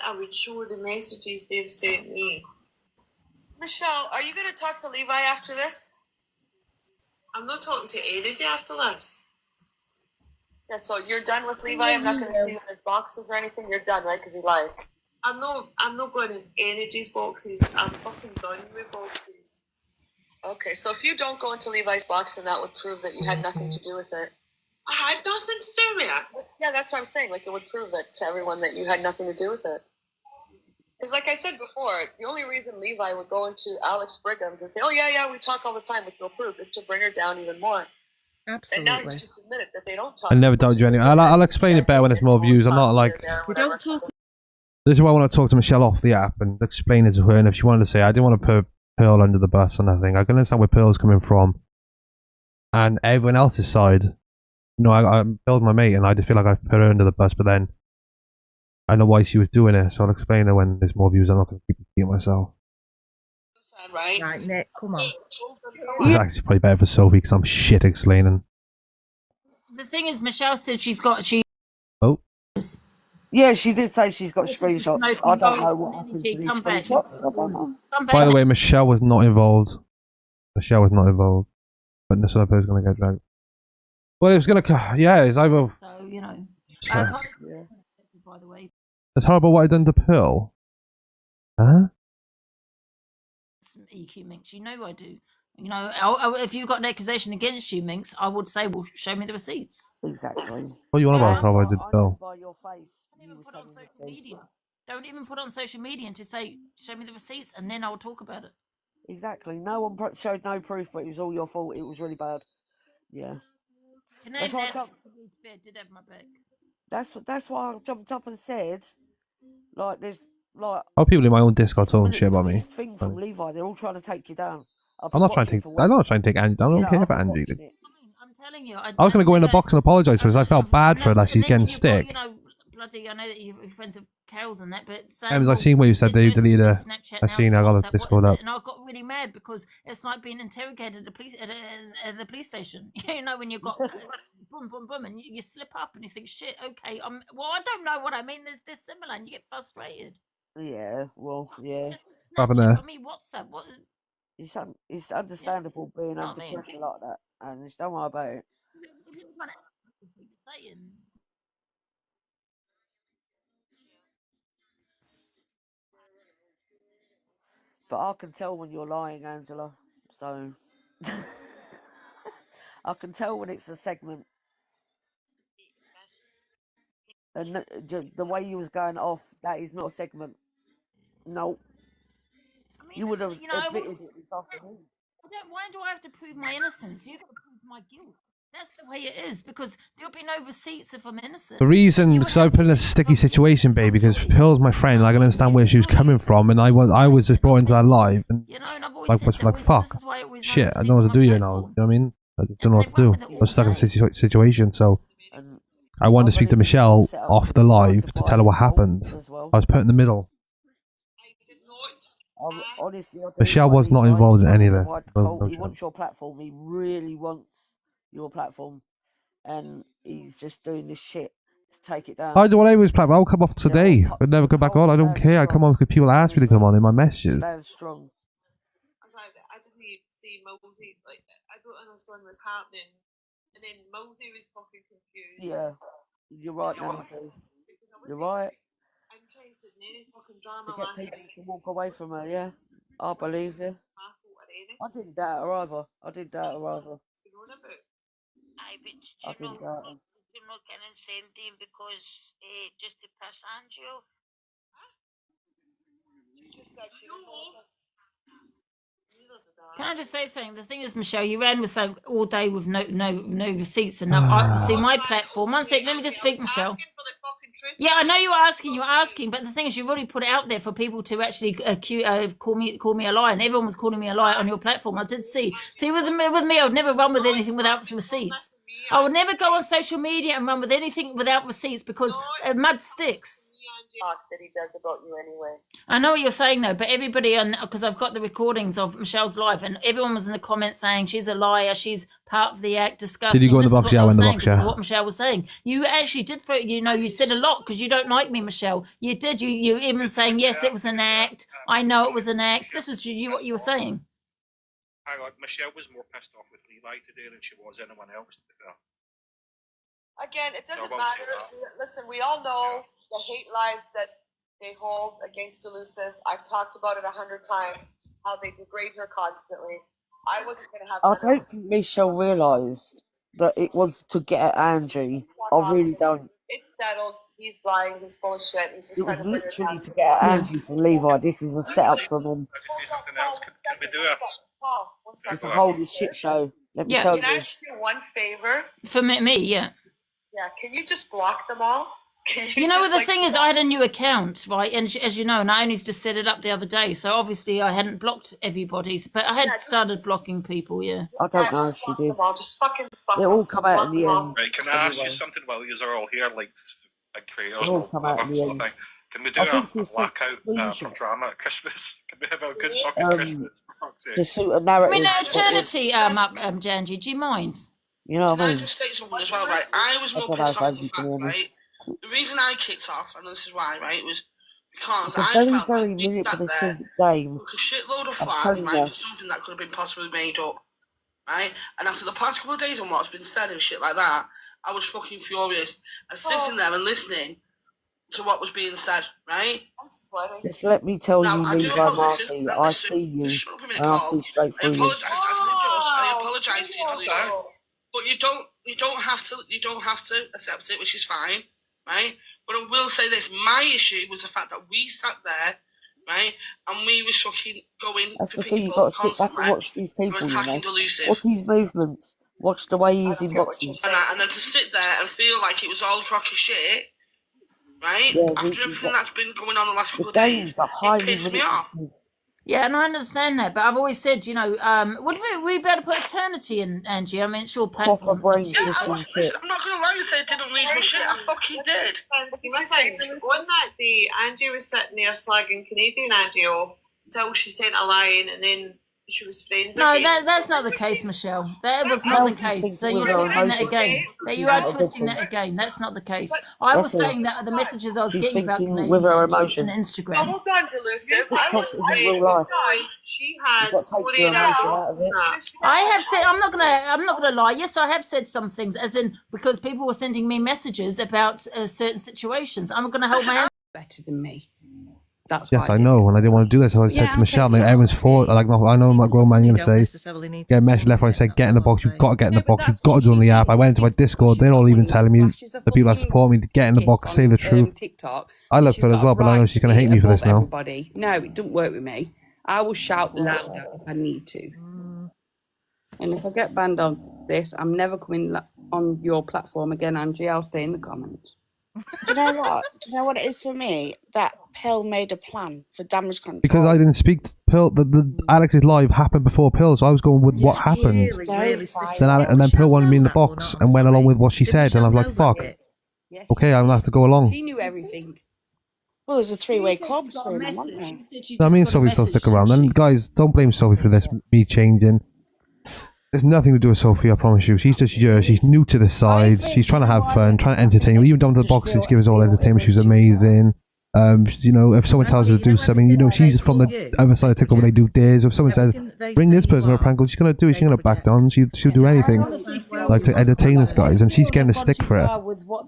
I would show the messages they've sent me. Michelle, are you going to talk to Levi after this? I'm not talking to anybody after this. Yeah, so you're done with Levi? I'm not going to see his boxes or anything? You're done, right? Because he lied. I'm not going in anybody's boxes. I'm fucking done with boxes. Okay, so if you don't go into Levi's box, then that would prove that you had nothing to do with it. I had nothing to do with it. Yeah, that's what I'm saying. Like, it would prove that to everyone that you had nothing to do with it. Because like I said before, the only reason Levi would go into Alex Brigham's and say, oh, yeah, we talk all the time with no proof, is to bring her down even more. Absolutely. And now he's just admitted that they don't talk. I never told you anything. I'll explain it better when there's more views. I'm not like... We don't talk. This is why I want to talk to Michelle off the app and explain it to her. And if she wanted to say, I didn't want to put Pearl under the bus or nothing. I can understand where Pearl's coming from. And everyone else's side. You know, I Pearl's my mate and I just feel like I put her under the bus. But then I know why she was doing it. So I'll explain it when there's more views. I'm not going to keep repeating myself. Right, Nick, come on. It's actually probably better for Sophie because I'm shit explaining. The thing is, Michelle said Oh. Yeah, she did say she's got screenshots. I don't know what happened to these screenshots. I don't know. By the way, Michelle was not involved. Michelle was not involved. But this other person's going to get dragged. Well, it was going to... Yeah, it's either... So, you know... Yeah. By the way. It's horrible what I done to Pearl. Huh? Some EQ Minx, you know I do. You know, if you've got an accusation against you, Minx, I would say, well, show me the receipts. Exactly. What do you want about how I did Pearl? By your face, Don't even put it on social media. Don't even put it on social media and just say, show me the receipts, and then I'll talk about it. Exactly. No one showed no proof, but it was all your fault. It was really bad. Yeah. That's why I did have my back. That's why I jumped up and said, like, there's like. Oh, people in my own Discord talking shit about me. Thing from Levi, they're all trying to take you down. I'm not trying to take Angie down. I don't care about Angie. I'm telling you. I was going to go in the box and apologise for this. I felt bad for her that she's getting stick. You know, bloody, I know that you're friends with Carol's and that, but I seen what you said they deleted her. I seen I got the Discord up. And I got really mad because it's like being interrogated at the police station. You know, when you've got boom, boom, boom, and you slip up and you think, shit, okay, well, I don't know what I mean. They're similar, and you get frustrated. Yeah, well, yeah. I mean, WhatsApp, what? It's understandable being under pressure like that, and just don't worry about it. But I can tell when you're lying, Angela. So I can tell when it's a segment. And the way you was going off, that is not a segment. No. I mean, you would have admitted it this afternoon. Why do I have to prove my innocence? You've got to prove my guilt. That's the way it is, because there'll be no receipts if I'm innocent. The reason, because I put in a sticky situation, babe, because Pearl's my friend, and I can understand where she was coming from, and I was just brought into that live, and you know, and I've like, was like, fuck, shit, I don't know what to do here now, you know what I mean? I don't know what to do. I was stuck in a situation, so I wanted to speak to Michelle off the live to tell her what happened. I was put in the middle. Honestly, Michelle was not involved in any of it. He wants your platform. He really wants your platform, and he's just doing this shit to take it down. I don't want anyone's platform. I'll come off today, but never come back on. I don't care. I come on because people ask me to come on in my messages. Stand strong. I didn't even see Mosey. Like, I don't understand what's happening. And then Mosey was fucking confused. Yeah, you're right, Nancy. You're right. I'm trying to do fucking drama. To get people to walk away from her, yeah. I believe you. I didn't doubt her either. I didn't doubt her either. I didn't doubt her. You're not getting sending because just to piss Angie off. She just said she didn't know. Can I just say something? The thing is, Michelle, you ran with something all day with no receipts and no. See my platform. One sec, let me just speak, Michelle. Yeah, I know you're asking, but the thing is, you've already put it out there for people to actually call me a liar, and everyone was calling me a liar on your platform. I did see. See, with me, I would never run with anything without receipts. I would never go on social media and run with anything without receipts because mud sticks. talk that he does about you anyway. I know what you're saying though, but everybody because I've got the recordings of Michelle's live, and everyone was in the comments saying she's a liar, she's part of the act, disgusting. Did you go in the box? Yeah, I went in the box. Yeah. What Michelle was saying, you actually did. You said a lot because you don't like me, Michelle. You did. You even saying yes, it was an act. I know it was an act. This was what you were saying. Michelle was more pissed off with Levi today than she was anyone else. To be fair. Again, it doesn't matter. Listen, we all know the hate lives that they hold against Elusive. I've talked about it 100 times, how they degrade her constantly. I wasn't going to have... I don't think Michelle realised that it was to get at Andrew. I really don't. It's settled. He's lying. He's full of shit. He's just it was literally to get at Andrew from Levi. This is a setup from him. Something else. Can we do it? It's a whole shit show. Let me tell you. Can I ask you one favor? For me, yeah. Yeah, can you just block them all? You know what the thing is, I had a new account, right? And as you know, and I only just set it up the other day, so obviously I hadn't blocked everybody's, but I had started blocking people, yeah. I don't know if she did. Just fucking they all come out in the end. Right, can I ask you something while you are all here, like creators they all come out in the end. Can we do a blackout for drama at Christmas? Can we have a good fucking Christmas? To suit a narrative. I mean, eternity, Janji, do you mind? You know what I mean? Can I just state something as well, right? I was more pissed off with the fact, right? The reason I kicked off, and this is why, right, was because I felt like we sat there took a shitload of flack, right, for something that could have been possibly made up, right? And after the past couple of days on what's been said and shit like that, I was fucking furious. And sitting there and listening to what was being said, right? I'm sweating. Just let me tell you, Levi Marcy, I see you, and I see straight through you. I apologise to you, but you don't have to accept it, which is fine, right? But I will say this: my issue was the fact that we sat there, right, and we were fucking going. That's the thing. You've got to sit back and watch these people. You know? Watch his movements. Watch the way he's in boxes. And then to sit there and feel like it was all crock of shit, right? Yeah, after everything that's been going on the last couple of days, it pissed me off. Yeah, and I understand that, but I've always said, you know, wouldn't we better put eternity in, Angie? I mean, it's your platform. I'm not going to lie and say I didn't lose my shit. I fucking did. On that day, Angie was sitting there slagging Canadian Angie off until she sent a line, and then she was friends again. That's not the case, Michelle. That was not the case. So you're twisting that again. You are twisting that again. That's not the case. I was saying that the messages I was getting about with her emotion on Instagram. Hold on, Delusive. I would say she had I have said I'm not gonna lie. Yes, I have said some things, as in because people were sending me messages about certain situations. I'm gonna hold my own. Better than me. That's yes, I know, and I didn't want to do this. So I said to Michelle, like, everyone's for like, no, I know I'm a grown man. You're gonna say, get a message left, right, and say, get in the box. You've got to get in the box. You've got to join the app. I went into my Discord. They're all even telling me, the people that support me, to get in the box, say the truth. TikTok, I love her as well, but I know she's gonna hate me for this now. Everybody. No, it doesn't work with me. I will shout louder if I need to. And if I get banned on this, I'm never coming on your platform again, Angie. I'll stay in the comments. Do you know what? Do you know what it is for me? That Pill made a plan for damage control. Because I didn't speak to Pill. The Alex's live happened before Pill, so I was going with what happened. And then Pill wanted me in the box and went along with what she said, and I was like, fuck. Yes. Okay, I'm gonna have to go along. She knew everything. Well, there's a three-way club between them, wasn't there? I mean, Sophie still stick around. And guys, don't blame Sophie for this, me changing. There's nothing to do with Sophie, I promise you. She's just yours. She's new to this side. She's trying to have fun, trying to entertain you. Even down to the boxes, give us all entertainment. She's amazing. You know, if someone tells her to do something, you know, she's from the other side of TikTok when they do dares. If someone says, bring this person on a prank, she's going to do it. She's going to back down. She'll do anything, like, to entertain us, guys. And she's getting a stick for it.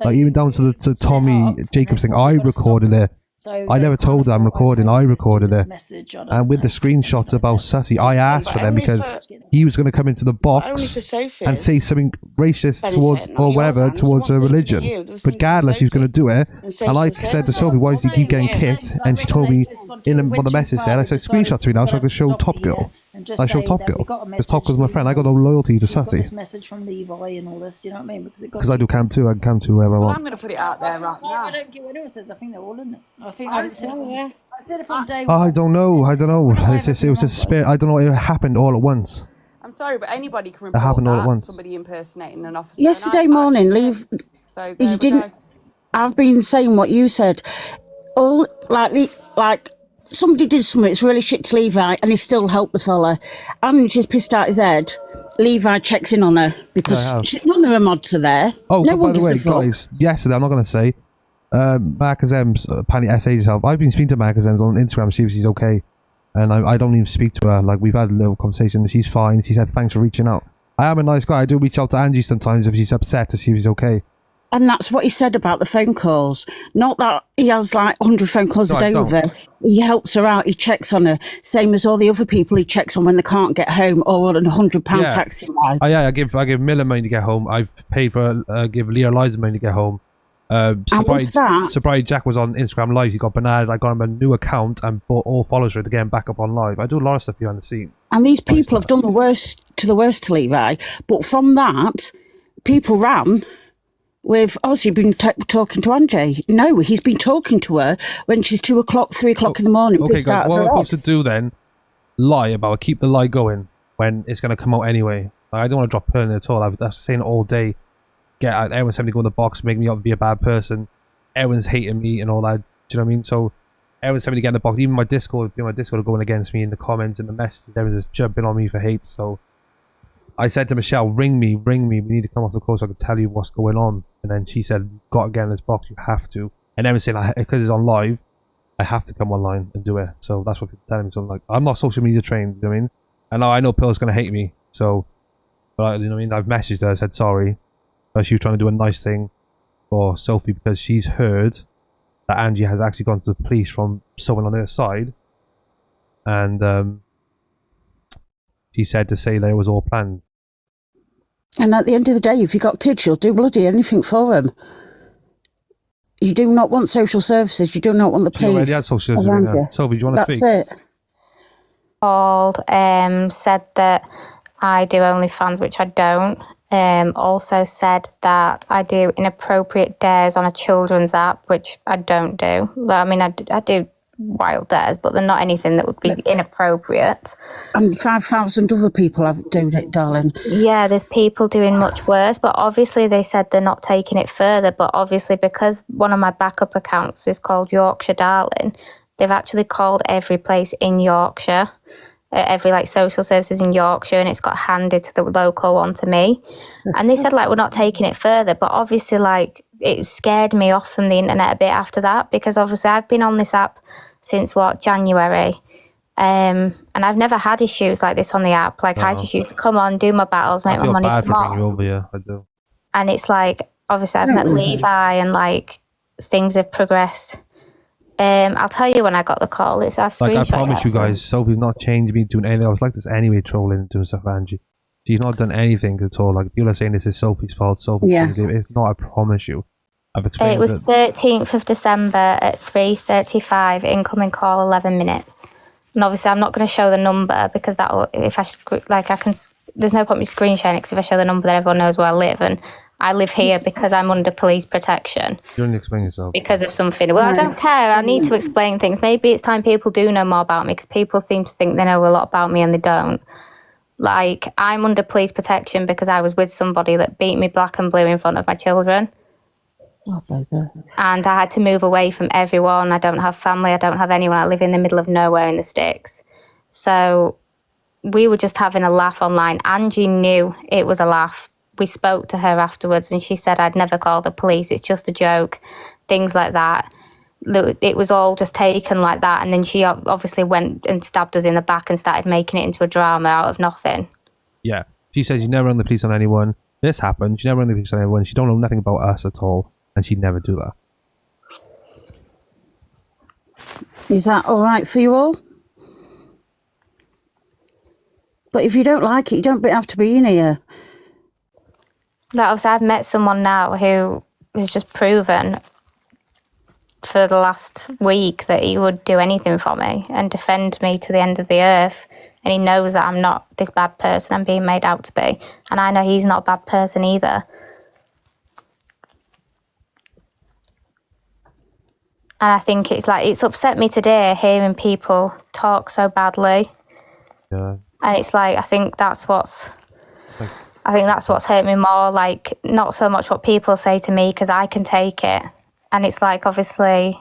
Like, even down to the Tommy Jacobs thing. I recorded it. I never told her I'm recording. I recorded it. And with the screenshots about Sussy, I asked for them because he was going to come into the box and say something racist towards, or whatever, towards a religion. Regardless, he was going to do it. And I said to Sophie, why does he keep getting kicked? And she told me in what the message said. I said, screenshot to me now so I can show Top Girl. I show Top Girl. Because Top Girl's my friend. I got no loyalty to Sussy. This message from Levi and all this, do you know what I mean? Because I do cam too. I can cam too wherever I want. I'm going to put it out there right now. I don't care what anyone says. I think they're all in it. I said it from day one. I don't know. It was just spirit. I don't know. It happened all at once. I'm sorry, but anybody can report that. Somebody impersonating an officer. Yesterday morning, you didn't. I've been saying what you said. all like somebody did something. It's really shit to Levi, and he still helped the fella. And she's pissed out his head. Levi checks in on her because none of her mods are there. Oh, no but one by the way, gives a fuck. guys, yesterday, I'm not going to say, Marcus M's apparently SA'd herself. I've been speaking to Marcus M's on Instagram to see if she's okay. And I don't even speak to her. Like, we've had a little conversation. She's fine. She said, thanks for reaching out. I am a nice guy. I do reach out to Angie sometimes if she's upset to see if she's okay. And that's what he said about the phone calls. Not that he has like 100 phone calls a day with her. He helps her out. He checks on her. Same as all the other people he checks on when they can't get home or on a £100 taxi ride. I give Miller money to get home. I've paid for give Leah Eliza money to get home. Surprised Jack was on Instagram Live. He got bananas. I got him a new account and bought all followers for it to get him back up on live. I do a lot of stuff behind the scene. And these people have done the worst to Levi. But from that, people ran with, obviously, been talking to Angie. No, he's been talking to her when she's 2 o'clock, 3 o'clock in the morning. Okay, pissed guys, out of what her we're head. supposed to do then, lie about it, keep the lie going when it's going to come out anyway. I don't want to drop her in it at all. I've been saying it all day. Get out, everyone's having to go in the box, make me out to be a bad person. Everyone's hating me and all that. Do you know what I mean? So everyone's having to get in the box. Even my Discord are going against me in the comments and the messages. Everyone's just jumping on me for hate. So I said to Michelle, ring me. We need to come off the call so I can tell you what's going on. And then she said, got to get in this box, you have to. And everyone's saying, because it's on live, I have to come online and do it. So that's what people are telling me. So I'm like, I'm not social media trained, you know what I mean? And I know Pearl's going to hate me. So, but you know what I mean? I've messaged her, I said sorry. But she was trying to do a nice thing for Sophie because she's heard that Angie has actually gone to the police from someone on her side. And she said to say that it was all planned. And at the end of the day, if you've got kids, you'll do bloody anything for them. You do not want social services. You do not want the police. She already had social services around you. Sophie, do you want to speak? That's it. Called, said that I do OnlyFans, which I don't. Also said that I do inappropriate dares on a children's app, which I don't do. I mean, I do wild dares, but they're not anything that would be inappropriate. And 5,000 other people have done it, darling. Yeah, there's people doing much worse, but obviously they said they're not taking it further. But obviously, because one of my backup accounts is called Yorkshire Darling, they've actually called every place in Yorkshire, every like social services in Yorkshire, and it's got handed to the local one to me. And they said like, we're not taking it further, but obviously like it scared me off from the internet a bit after that, because obviously I've been on this app since January, and I've never had issues like this on the app. Like I just used to come on, do my battles, make my money, come off. Yeah, I do. And it's like obviously I've met Levi and like things have progressed. I'll tell you when I got the call. I've screenshot. Like I promise you guys, Sophie's not changed me doing anything. I was like this anyway, trolling and doing stuff for Angie. She's not done anything at all. Like people are saying this is Sophie's fault. It's not. I promise you. I've explained it was 13th of December at 3:35. Incoming call 11 minutes. And obviously I'm not going to show the number because that if I can. There's no point in me screen sharing it because if I show the number, then everyone knows where I live, and I live here because I'm under police protection. You don't explain yourself. Because of something. Well, I don't care. I need to explain things. Maybe it's time people do know more about me, because people seem to think they know a lot about me and they don't. Like, I'm under police protection because I was with somebody that beat me black and blue in front of my children. Oh, baby. And I had to move away from everyone. I don't have family. I don't have anyone. I live in the middle of nowhere in the sticks. So we were just having a laugh online. Angie knew it was a laugh. We spoke to her afterwards and she said, I'd never call the police. It's just a joke. Things like that. It was all just taken like that. And then she obviously went and stabbed us in the back and started making it into a drama out of nothing. Yeah. She says she never run the police on anyone. This happened. She never run the police on anyone. She don't know nothing about us at all. And she'd never do that. Is that all right for you all? But if you don't like it, you don't have to be in here. Like, obviously, I've met someone now who has just proven for the last week that he would do anything for me and defend me to the end of the earth. And he knows that I'm not this bad person I'm being made out to be. And I know he's not a bad person either. And I think it's upset me today hearing people talk so badly. Yeah. And it's like, I think that's what's hurt me more. Like, not so much what people say to me, because I can take it. And it's like, obviously,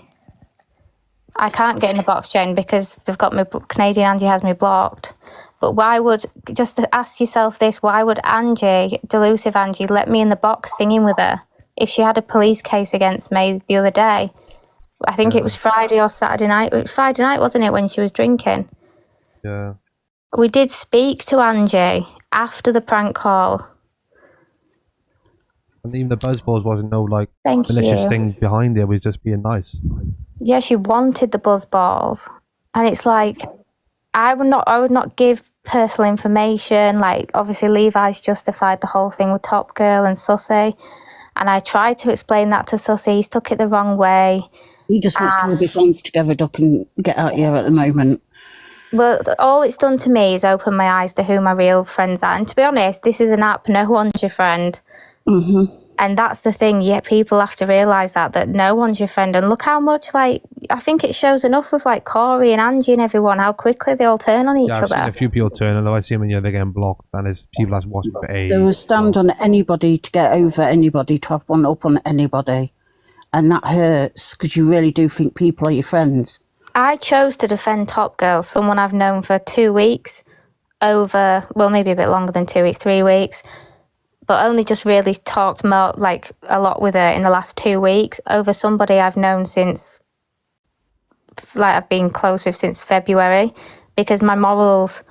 I can't get in the box, Jen, because they've got me. Canadian Angie has me blocked. But why would, just to ask yourself this, why would Angie, Delusive Angie, let me in the box singing with her if she had a police case against me the other day? I think it was Friday or Saturday night. It was Friday night, wasn't it, when she was drinking? Yeah. We did speak to Angie after the prank call. And even the buzzballs wasn't no like Thank malicious you. thing behind it. It was just being nice. Yeah, she wanted the buzz balls, and it's like I would not give personal information. Like, obviously Levi's justified the whole thing with Top Girl and Sussy, and I tried to explain that to Sussy. He's took it the wrong way. He just wants to rub his hands together, Duck, and get out here at the moment. Well, all it's done to me is open my eyes to who my real friends are. And to be honest, this is an app, no one's your friend. Mm-hmm. And that's the thing, people have to realise that no one's your friend. And look how much, like, I think it shows enough with, like, Corey and Angie and everyone, how quickly they all turn on each I've other. seen a few people turn, and I see them and they're getting blocked, and there's people that's watching for ages. They will stand on anybody to get over anybody, to have one up on anybody. And that hurts, because you really do think people are your friends. I chose to defend Top Girl, someone I've known for 2 weeks, over, well, maybe a bit longer than 2 weeks, 3 weeks, but only just really talked more, like, a lot with her in the last 2 weeks, over somebody I've known since, like, I've been close with since February, because my morals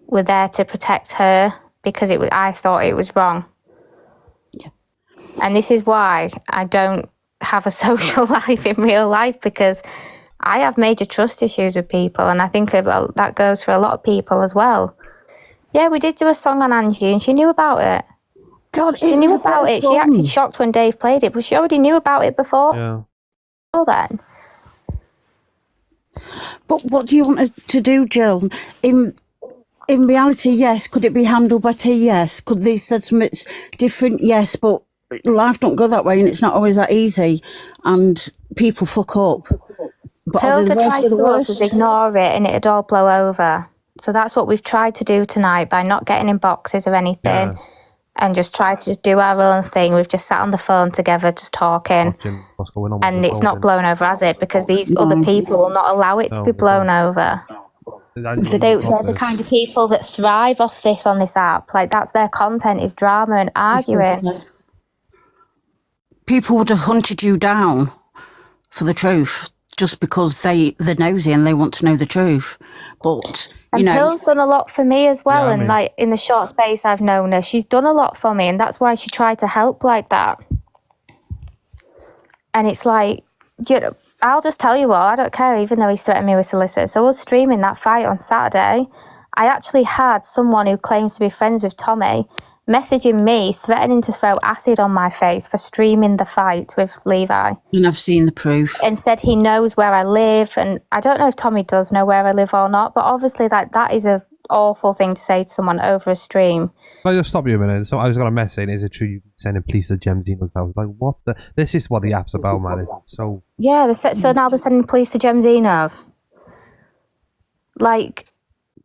were there to protect her, because I thought it was wrong. Yeah. And this is why I don't have a social life in real life, because I have major trust issues with people, and I think that goes for a lot of people as well. Yeah, we did do a song on Angie, and she knew about it. God, she knew about it. She acted shocked when Dave played it, but she already knew about it before. Yeah. Before then. But what do you want to do, Jill? In reality, yes. Could it be handled better? Yes. Could they said something different? Yes. But life don't go that way, and it's not always that easy. And people fuck up. But Pearl's advice to us was ignore it, and it'd all blow over. So that's what we've tried to do tonight by not getting in boxes or anything, and just try to just do our own thing. We've just sat on the phone together, just talking, what's going on, and it's not blown over, has it? Because these other people will not allow it to be blown over. They're the kind of people that thrive off this on this app. Like, that's their content, is drama and arguing. People would have hunted you down for the truth, just because they're nosy and they want to know the truth. But, you know... Pearl's done a lot for me as well, and, like, in the short space I've known her, she's done a lot for me, and that's why she tried to help like that. And it's like, I'll just tell you what, I don't care, even though he's threatened me with solicitors. So I was streaming that fight on Saturday. I actually had someone who claims to be friends with Tommy messaging me, threatening to throw acid on my face for streaming the fight with Levi. And I've seen the proof. And said he knows where I live. And I don't know if Tommy does know where I live or not, but obviously that is an awful thing to say to someone over a stream. Can I just stop you a minute? So I was got a message saying, is it true you can send police to Gemzino's house? Like, what the... This is what the app's about, man. It's so... Yeah, so now they're sending police to Gemzino's. Like...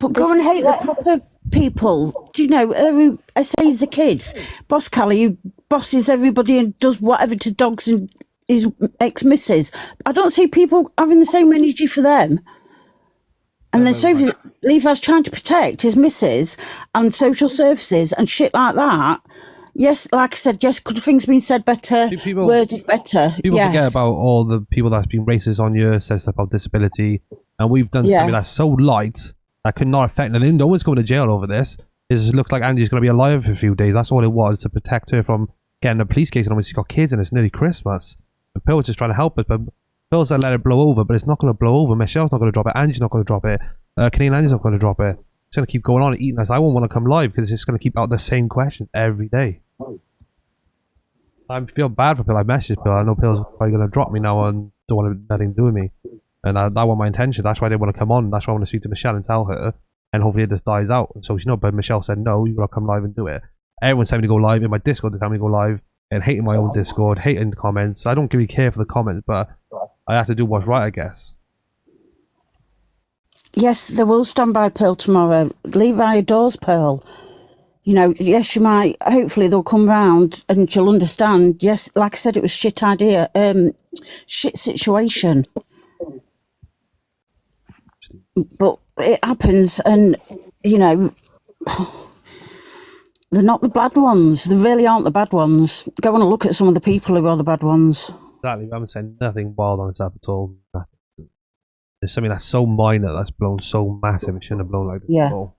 But go and hate the proper people. Do you know, who essays the kids? Boss Callie, who bosses everybody and does whatever to dogs and his ex-missus. I don't see people having the same energy for them. And then Levi's trying to protect his missus and social services and shit like that. Yes, like I said, yes, could things been said better, worded better? People forget about all the people that's been racist on you, said stuff about disability, and we've done something that's so light that could not affect them. No one's going to jail over this. It just looks like Angie's going to be alive for a few days. That's all it was, to protect her from getting a police case. And she's got kids and it's nearly Christmas. And Pearl was just trying to help us, but Pearl said let it blow over, but it's not going to blow over. Michelle's not going to drop it. Angie's not going to drop it. Canadian Angie's not going to drop it. It's going to keep going on and eating us. I won't want to come live because it's just going to keep out the same questions every day. I feel bad for Pearl. I messaged Pearl. I know Pearl's probably going to drop me now and don't want nothing to do with me. And that wasn't my intention. That's why I didn't want to come on. That's why I want to speak to Michelle and tell her. And hopefully it just dies out. And so, but Michelle said, no, you got to come live and do it. Everyone's telling me to go live. In my Discord, they tell me to go live. And hating my own Discord, hating the comments. I don't really care for the comments, but I have to do what's right, I guess. Yes, they will stand by Pearl tomorrow. Levi adores Pearl. You know, yes, she might. Hopefully they'll come round and she'll understand. Yes, like I said, it was shit idea. Shit situation. But it happens, and, you know, they're not the bad ones. They really aren't the bad ones. Go and look at some of the people who are the bad ones. Exactly. I haven't said nothing wild on this app at all. Nothing. There's something that's so minor that's blown so massive it shouldn't have blown like this at all.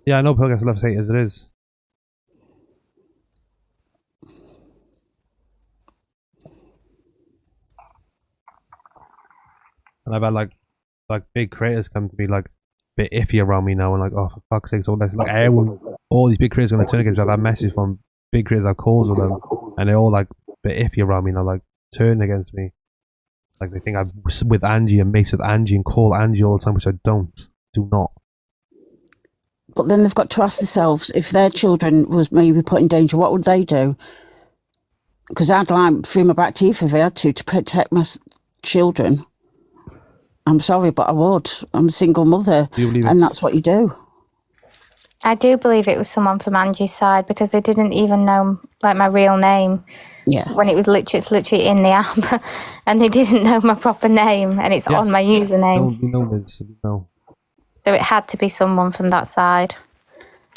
Yeah, I know Pearl gets love hate as it is. And I've had like big creators come to me like a bit iffy around me now and like, oh, for fuck's sake, all this, like everyone, all these big creators are gonna turn against me. I've had messages from big creators I've calls with them and they're all like a bit iffy around me now, like turn against me. Like they think I'm with Angie and mates with Angie and call Angie all the time, which I do not. But then they've got to ask themselves, if their children was maybe put in danger, what would they do? Because I'd like through my back teeth if I had to protect my children. I'm sorry, but I would. I'm a single mother, and that's what you do. I do believe it was someone from Angie's side because they didn't even know like my real name. Yeah. When it's literally in the app, and they didn't know my proper name, and it's on my username. No. So it had to be someone from that side.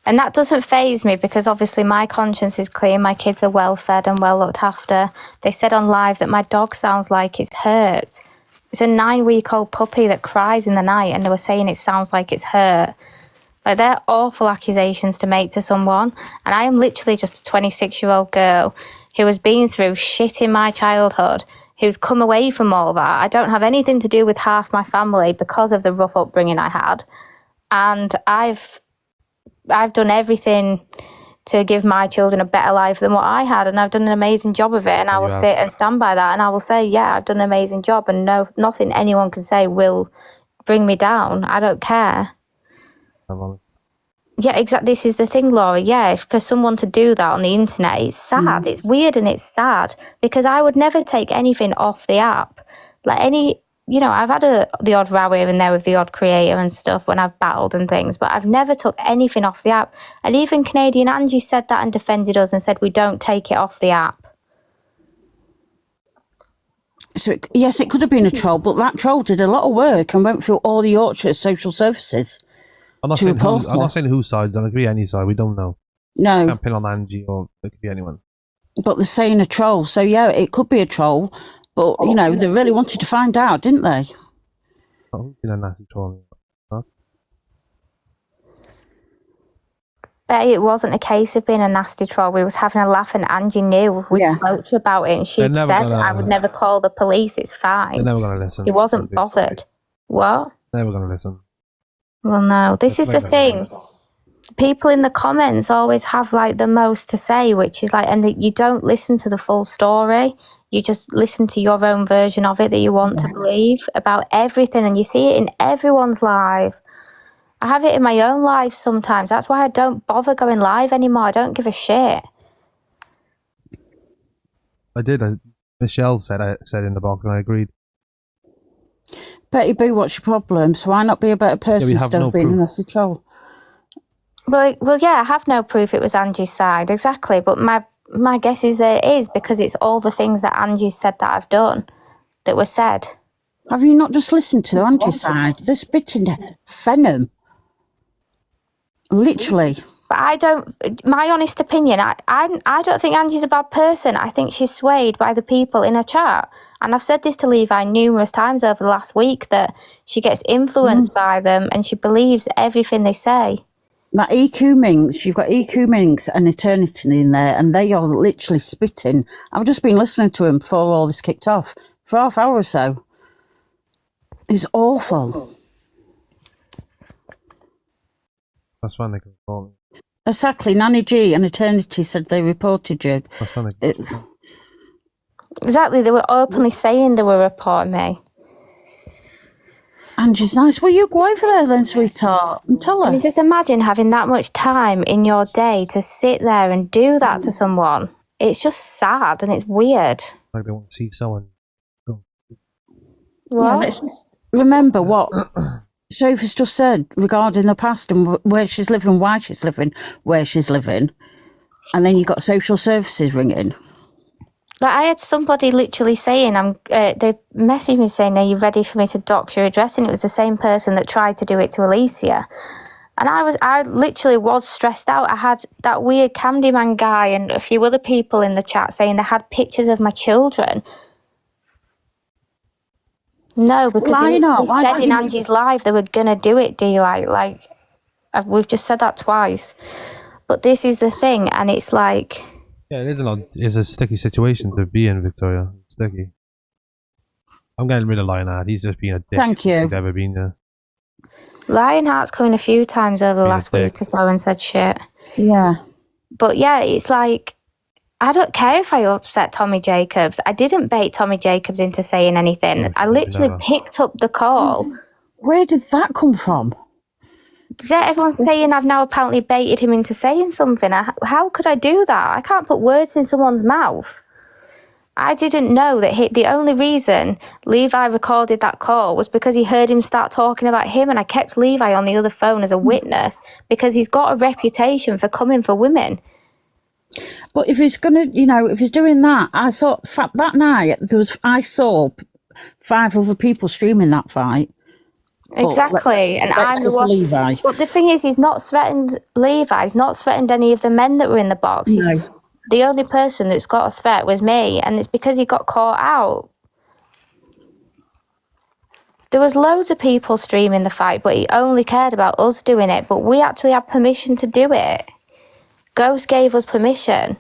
And that doesn't faze me because obviously my conscience is clear. My kids are well fed and well looked after. They said on live that my dog sounds like it's hurt. It's a 9-week-old puppy that cries in the night, and they were saying it sounds like it's hurt. Like, they're awful accusations to make to someone. And I am literally just a 26-year-old girl who has been through shit in my childhood, who's come away from all that. I don't have anything to do with half my family because of the rough upbringing I had. And I've done everything to give my children a better life than what I had, and I've done an amazing job of it, and I will sit and stand by that, and I will say, yeah, I've done an amazing job, and nothing anyone can say will bring me down. I don't care. Yeah, exactly. This is the thing, Laura. Yeah, for someone to do that on the internet, it's sad. It's weird and it's sad because I would never take anything off the app. Like I've had the odd row here and there with the odd creator and stuff when I've battled and things, but I've never took anything off the app. And even Canadian Angie said that and defended us and said we don't take it off the app. So, yes, it could have been a troll, but that troll did a lot of work and went through all the Yorkshire social services. I'm not saying whose side, it could be any side, we don't know. No. You can't pin on Angie or it could be anyone. But they're saying a troll, so yeah, it could be a troll, but, they really wanted to find out, didn't they? Oh, who's been a nasty troll? Huh? But it wasn't a case of being a nasty troll. We was having a laugh and Angie knew. We spoke to her about it and she'd said, I would never call the police, it's fine. They're never going to listen. He wasn't bothered. What? Never going to listen. Well, no. This is the thing. People in the comments always have like the most to say, which is like, and you don't listen to the full story. You just listen to your own version of it that you want to believe about everything, and you see it in everyone's live. I have it in my own life sometimes. That's why I don't bother going live anymore. I don't give a shit. I did. Michelle said in the box, and I agreed. Betty Boo, what's your problem? So why not be a better person instead of being a nasty troll? Well, yeah, I have no proof it was Angie's side, exactly. But my guess is that it is because it's all the things that Angie said that I've done that were said. Have you not just listened to Angie's side? They're spitting venom. Literally. But my honest opinion, I don't think Angie's a bad person. I think she's swayed by the people in her chat. And I've said this to Levi numerous times over the last week, that she gets influenced by them and she believes everything they say. That EQ Minx, you've got EQ Minx and Eternity in there, and they are literally spitting. I've just been listening to him before all this kicked off for half hour or so. It's awful. That's fine, they can report me. Exactly. Nanny G and Eternity said they reported you. That's fine. Exactly, they were openly saying they were reporting me. Angie's nice. Well, you go over there then, sweetheart, and tell her. I mean, just imagine having that much time in your day to sit there and do that to someone. It's just sad and it's weird. Like they want to see someone. What? Yeah, let's remember what Sophie's just said regarding the past and where she's living, why she's living, where she's living. And then you've got social services ringing. Like, I had somebody literally saying, they messaged me saying, are you ready for me to dox your address? And it was the same person that tried to do it to Alicia. And I literally was stressed out. I had that weird Candyman guy and a few other people in the chat saying they had pictures of my children. No, because they literally said in Angie's live they were going to do it, D-Light. Like, we've just said that twice. But this is the thing, and it's like... Yeah, it's a sticky situation to be in, Victoria. It's sticky. I'm getting rid of Lionheart. He's just being a dick. Thank you. He's ever been there. Lionheart's come in a few times over the last week or so and said shit. Yeah. But yeah, it's like, I don't care if I upset Tommy Jacobs. I didn't bait Tommy Jacobs into saying anything. I literally picked up the call. Where did that come from? Everyone's saying I've now apparently baited him into saying something. How could I do that? I can't put words in someone's mouth. I didn't know that the only reason Levi recorded that call was because he heard him start talking about him, and I kept Levi on the other phone as a witness because he's got a reputation for coming for women. But if he's gonna, if he's doing that, I saw that night I saw 5 other people streaming that fight. Exactly, and I'm the one. Levi. But the thing is, he's not threatened Levi. He's not threatened any of the men that were in the box. No. The only person that's got a threat was me, and it's because he got caught out. There was loads of people streaming the fight, but he only cared about us doing it. But we actually had permission to do it. Ghost gave us permission.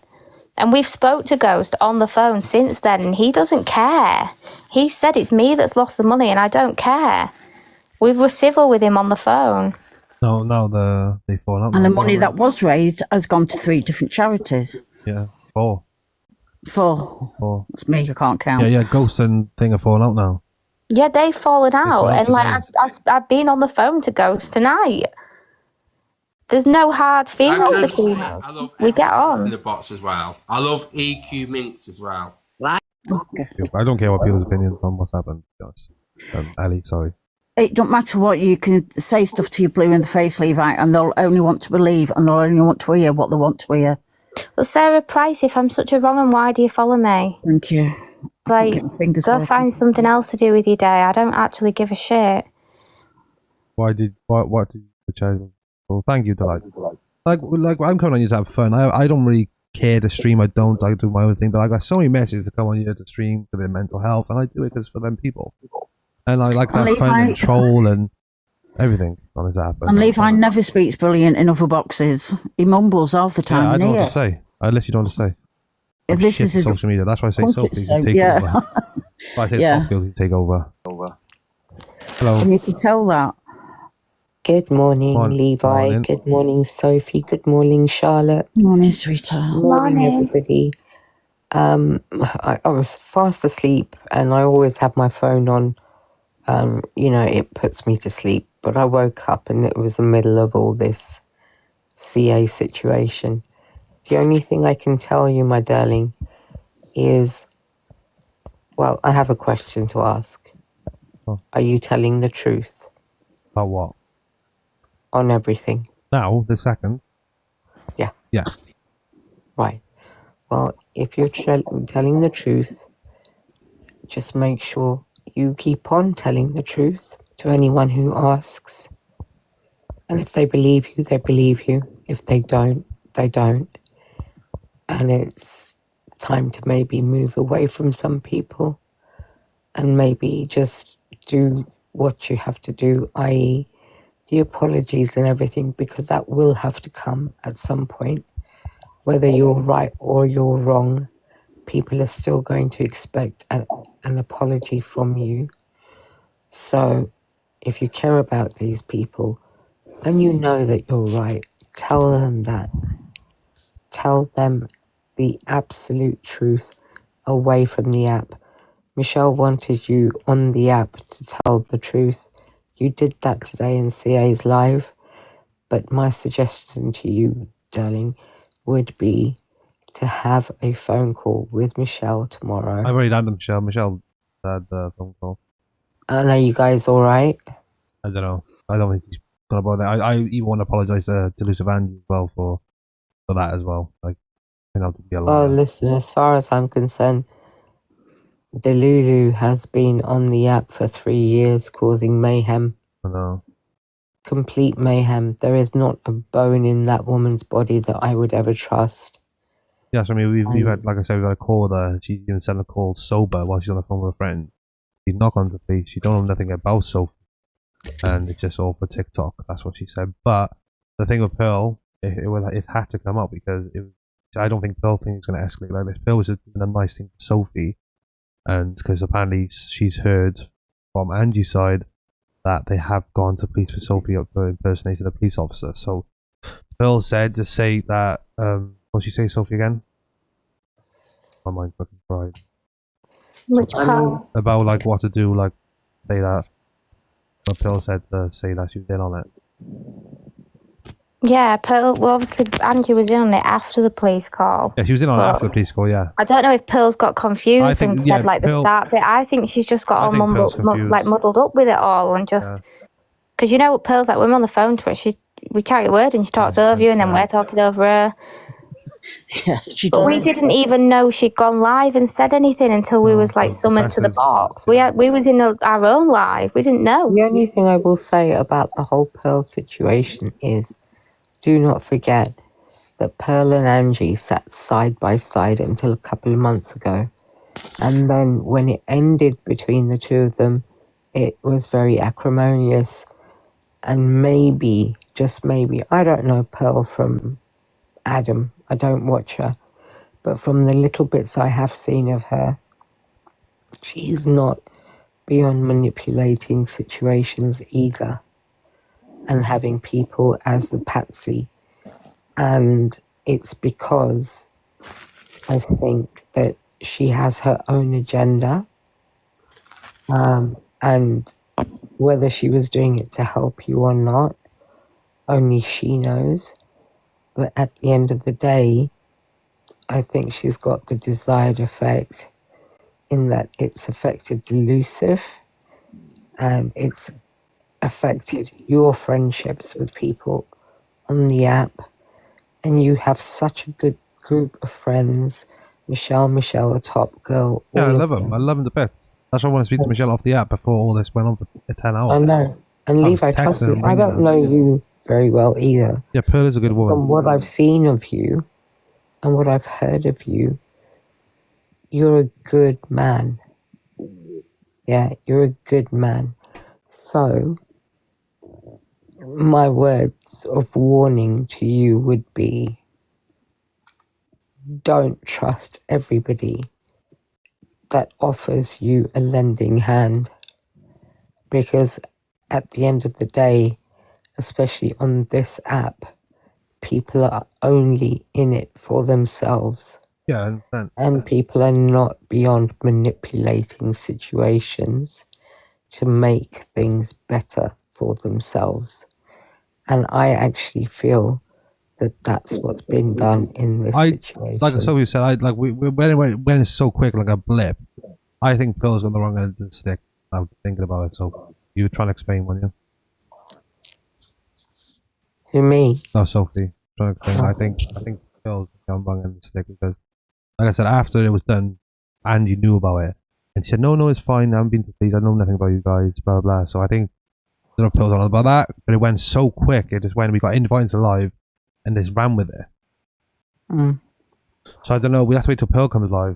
And we've spoke to Ghost on the phone since then, and he doesn't care. He said it's me that's lost the money, and I don't care. We were civil with him on the phone. No, now they fall out. And the money that was raised has gone to 3 different charities. Yeah, 4. 4. That's me, I can't count. Yeah, Ghost and Thing are falling out now. Yeah, they've fallen out. And like, I've been on the phone to Ghost tonight. There's no hard feelings between us. We get on. In the box as well. I love EQ Mints as well. I don't care what people's opinions on what's happened. Ali, sorry. It don't matter what, you can say stuff to you blue in the face, Levi, and they'll only want to believe, and they'll only want to hear what they want to hear. Well, Sarah Price, if I'm such a wrong one, why do you follow me? Thank you. Like, go find something else to do with your day. I don't actually give a shit. What did you charge? Well, thank you, Delight. Like I'm coming on here to have fun. I don't really care to stream. I do my own thing, but I got so many messages to come on here to stream for their mental health, and I do it because for them people. And I like to have fun and troll and everything on his app. And Levi never speaks brilliant in other boxes. He mumbles half the time. Yeah, I don't know what to say. I literally don't know what to say. This is his social media. That's why I say Sophie take over. That's why I say Sophie take over. Hello. And you can tell that. Good morning, Levi. Morning. Good morning, Sophie. Good morning, Charlotte. Morning, sweetheart. Morning, everybody. I was fast asleep, and I always have my phone on. It puts me to sleep. But I woke up, and it was the middle of all this CA situation. The only thing I can tell you, my darling, is, well, I have a question to ask. Oh. Are you telling the truth? About what? On everything. Now, the second? Yeah. Yeah. Right. Well, if you're telling the truth, just make sure you keep on telling the truth to anyone who asks. And if they believe you, they believe you. If they don't, they don't. And it's time to maybe move away from some people and maybe just do what you have to do, i.e., the apologies and everything, because that will have to come at some point. Whether you're right or you're wrong, people are still going to expect an apology from you. So if you care about these people and you know that you're right, tell them that. Tell them the absolute truth away from the app. Michelle wanted you on the app to tell the truth. You did that today in CA's live, but my suggestion to you, darling, would be to have a phone call with Michelle tomorrow. I've already done them, Michelle. Michelle had the phone call. And are you guys all right? I don't know. I don't think he's gonna bother. I even want to apologise to Luciv Andy as well for that as well. Like, turned out to be a Well, liar. listen, as far as I'm concerned, Delulu has been on the app for 3 years causing mayhem. I know. Complete mayhem. There is not a bone in that woman's body that I would ever trust. Yes, I mean, we've had, like I said, we've had a call with her. She even sent a call sober while she's on the phone with a friend. She'd knock on the police. She don't know nothing about Sophie. And it's just all for TikTok. That's what she said. But the thing with Pearl, it had to come up because I don't think Pearl thinks it's going to escalate like this. Pearl was just doing a nice thing for Sophie. And because apparently she's heard from Angie's side that they have gone to police for Sophie for impersonating a police officer. So Pearl said to say that, what'd she say, Sophie, again? My mind fucking fried. Which part? About like what to do, like say that. But Pearl said to say that she was in on it. Yeah, Pearl. Well, obviously Angie was in on it after the police call. Yeah, she was in on it after the police call. Yeah. I don't know if Pearl's got confused and said like the Pearl, start bit. I think she's just got all muddled up with it all and just because you know what Pearl's like. When we're on the phone to her, we carry a word and she talks over you, and then we're talking over her. Yeah, she But we didn't even know she'd gone live and said anything until we was like summoned to the box. We was in our own live. We didn't know. The only thing I will say about the whole Pearl situation is, do not forget that Pearl and Angie sat side by side until a couple of months ago. And then when it ended between the two of them, it was very acrimonious. And maybe, just maybe, I don't know Pearl from Adam. I don't watch her. But from the little bits I have seen of her, she's not beyond manipulating situations either. And having people as the patsy. And it's because I think that she has her own agenda. And whether she was doing it to help you or not, only she knows. But at the end of the day, I think she's got the desired effect in that it's affected Delusive and it's affected your friendships with people on the app. And you have such a good group of friends. Michelle, a top girl. Yeah, I love them. I love them to bits. That's why I want to speak to Michelle off the app before all this went on for 10 hours. I know. And Levi, trust me, I don't know you very well either. Yeah, Pearl is a good woman. From what I've seen of you and what I've heard of you, you're a good man. Yeah, you're a good man. So, my words of warning to you would be, don't trust everybody that offers you a lending hand, because at the end of the day, especially on this app, people are only in it for themselves. Yeah, I understand. And people are not beyond manipulating situations to make things better for themselves. And I actually feel that that's what's been done in this situation. Like Sophie said, when it's so quick, like a blip, I think Pearl's on the wrong end of the stick. I'm thinking about it, so you were trying to explain, weren't you? Who, me? No, Sophie. Trying to explain. I think Pearl's on the wrong end of the stick because, like I said, after it was done, Andy knew about it. And she said, no, it's fine, I haven't been to police, I know nothing about you guys, blah, blah. So I think there are Pearl's on about that, but it went so quick, it just when we got invited to live, and just ran with it. So I don't know, we have to wait till Pearl comes live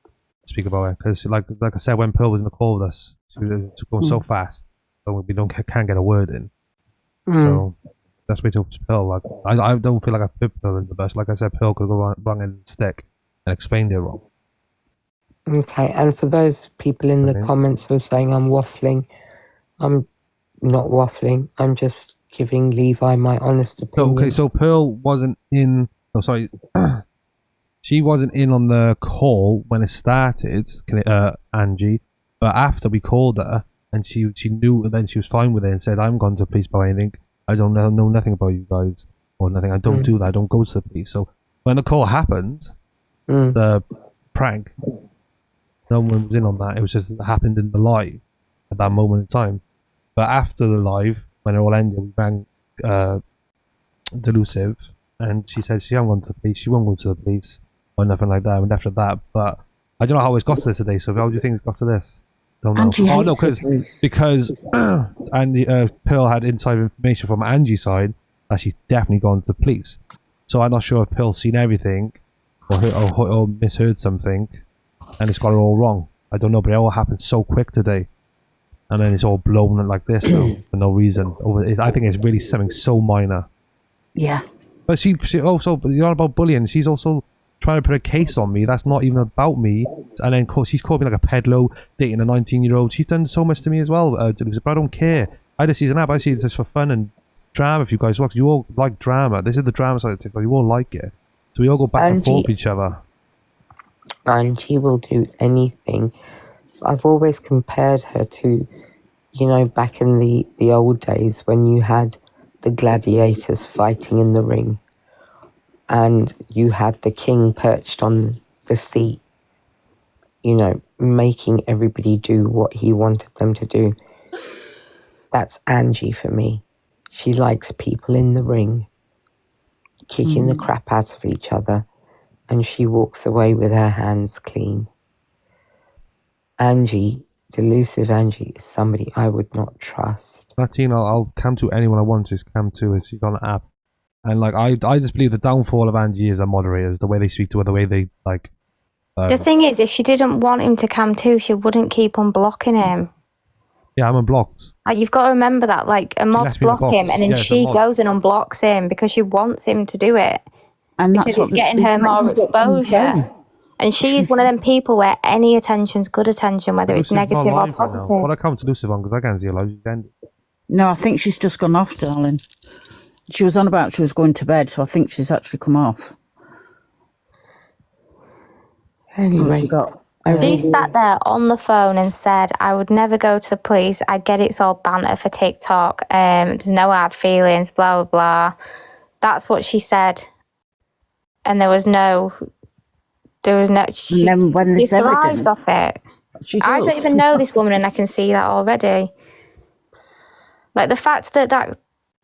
to speak about it, because like I said, when Pearl was in the call with us, she was going so fast, so we can't get a word in. So let's wait till Pearl. Like, I don't feel like I put Pearl in the best. Like I said, Pearl could go wrong end of the stick and explained it wrong. Okay, and for those people in the comments who are saying I'm waffling, I'm not waffling, I'm just giving Levi my honest opinion. Okay, so Pearl wasn't in... Oh, sorry. She wasn't in on the call when it started, Angie, but after we called her, and she knew, and then she was fine with it and said, I'm gone to police about anything. I don't know nothing about you guys, or nothing. I don't do that. I don't go to the police. So when the call happened, the prank, no one was in on that. It was just happened in the live at that moment in time. But after the live, when it all ended, we rang Delusive, and she said she hasn't gone to the police. She won't go to the police. or nothing like that. We left it at that. But I don't know how it's got to this today. So how do you think it's got to this? Don't know. Angie Oh no, hates the police. because Andy Pearl had inside information from Angie's side that she's definitely gone to the police. So I'm not sure if Pearl's seen everything or misheard something, and it's got it all wrong. I don't know, but it all happened so quick today, and then it's all blown like this now for no reason. I think it's really something so minor. Yeah. But she also, you're not about bullying. She's also trying to put a case on me that's not even about me, and then she's called me like a peddler, dating a 19-year-old. She's done so much to me as well, but I don't care. I just see it an app. I see it just for fun and drama. If you guys watch, you all like drama. This is the drama side of TikTok. You all like it, so we all go back and forth with each other. Angie will do anything. So I've always compared her to, back in the old days when you had the gladiators fighting in the ring and you had the king perched on the seat, making everybody do what he wanted them to do. That's Angie for me. She likes people in the ring, kicking the crap out of each other, and she walks away with her hands clean. Angie, delusive Angie, is somebody I would not trust. Martine, I'll cam to anyone I want to. Cam to. She's on an app, and I just believe the downfall of Angie is her moderators, the way they speak to her, the way they like. The thing is, if she didn't want him to cam too, she wouldn't keep on blocking him. Yeah, I'm unblocked. You've got to remember that. Like, a mod's block him, and then she goes and unblocks him because she wants him to do it. And because it's getting her more exposure. And she's one of them people where any attention's good attention, whether it's negative or positive. What I come to Lucifer on because I can't see a live. No, I think she's just gone off, darling. She was on about she was going to bed, so I think she's actually come off. Anyway, She sat there on the phone and said, I would never go to the police. I get it's all banter for TikTok. There's no hard feelings, blah, blah, blah. That's what she said. And there was no... She, and then when there's evidence off it. I don't even know this woman, and I can see that already. Like the fact that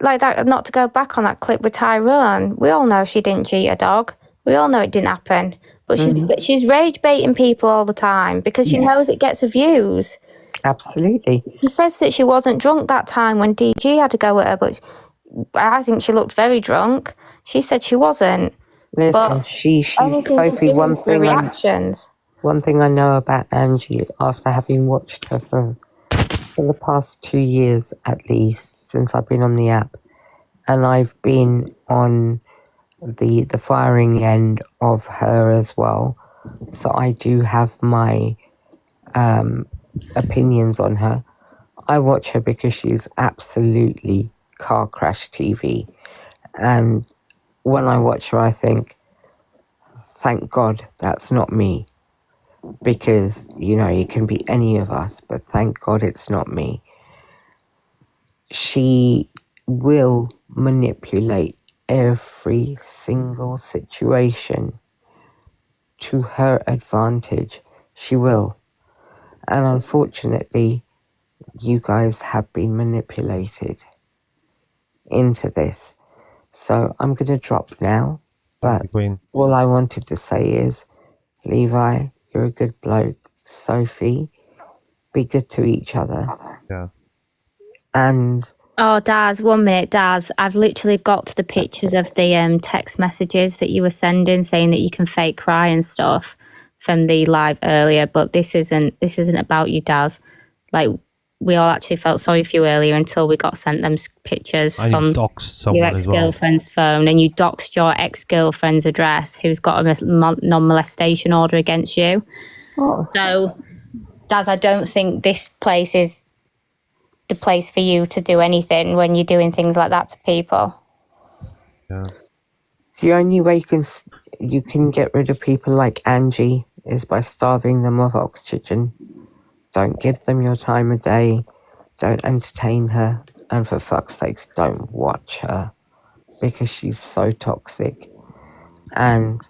not to go back on that clip with Tyrone, we all know she didn't cheat a dog. We all know it didn't happen. But she's rage baiting people all the time because she knows it gets her views. Absolutely. She says that she wasn't drunk that time when DG had to go at her, but I think she looked very drunk. She said she wasn't. Listen, she's Sophie. One thing I know about Angie, after having watched her for the past 2 years at least, since I've been on the app, and I've been on the firing end of her as well, so I do have my opinions on her. I watch her because she's absolutely car crash TV, and when I watch her, I think, thank God that's not me. Because, it can be any of us, but thank God it's not me. She will manipulate every single situation to her advantage. She will. And unfortunately, you guys have been manipulated into this. So I'm going to drop now, but all I wanted to say is, Levi, you're a good bloke. Sophie, be good to each other. Yeah. And... Oh, Daz, 1 minute, Daz. I've literally got the pictures of the text messages that you were sending saying that you can fake cry and stuff from the live earlier, but this isn't about you, Daz. Like, we all actually felt sorry for you earlier until we got sent them pictures from your ex-girlfriend's phone, and you doxed your ex-girlfriend's address, who's got a non-molestation order against you. Oh. So, Daz, I don't think this place is the place for you to do anything when you're doing things like that to people. Yeah. The only way you can get rid of people like Angie is by starving them of oxygen. Don't give them your time of day. Don't entertain her. And for fuck's sakes, don't watch her. Because she's so toxic. And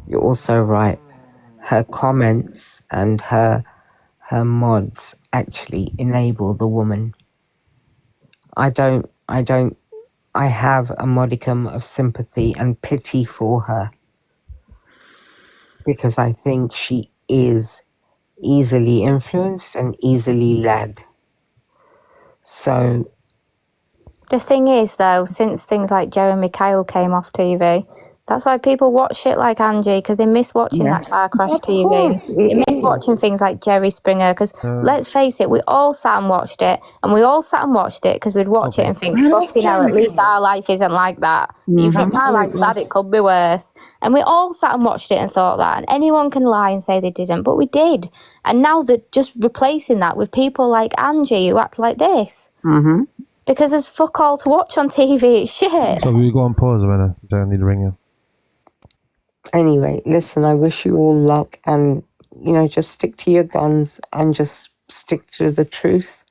you're also right. Her comments and her mods actually enable the woman. I have a modicum of sympathy and pity for her. because I think she is easily influenced and easily led. So The thing is, though, since things like Jeremy Kyle came off TV, that's why people watch shit like Angie, because they miss watching that car crash of TV. course They it miss is. watching things like Jerry Springer, because let's face it, we all sat and watched it, and we all sat and watched it because we'd watch it and think, I love fucking hell, at Jeremy least Kyle. our life isn't like that. You think my life's Absolutely. bad, it could be worse. And we all sat and watched it and thought that, and anyone can lie and say they didn't, but we did. And now they're just replacing that with people like Angie who act like this. Mm-hmm. Because there's fuck all to watch on TV. It's shit. So we go on pause a minute. Don't need to ring you. Anyway, listen, I wish you all luck, and, you know, just stick to your guns and just stick to the truth.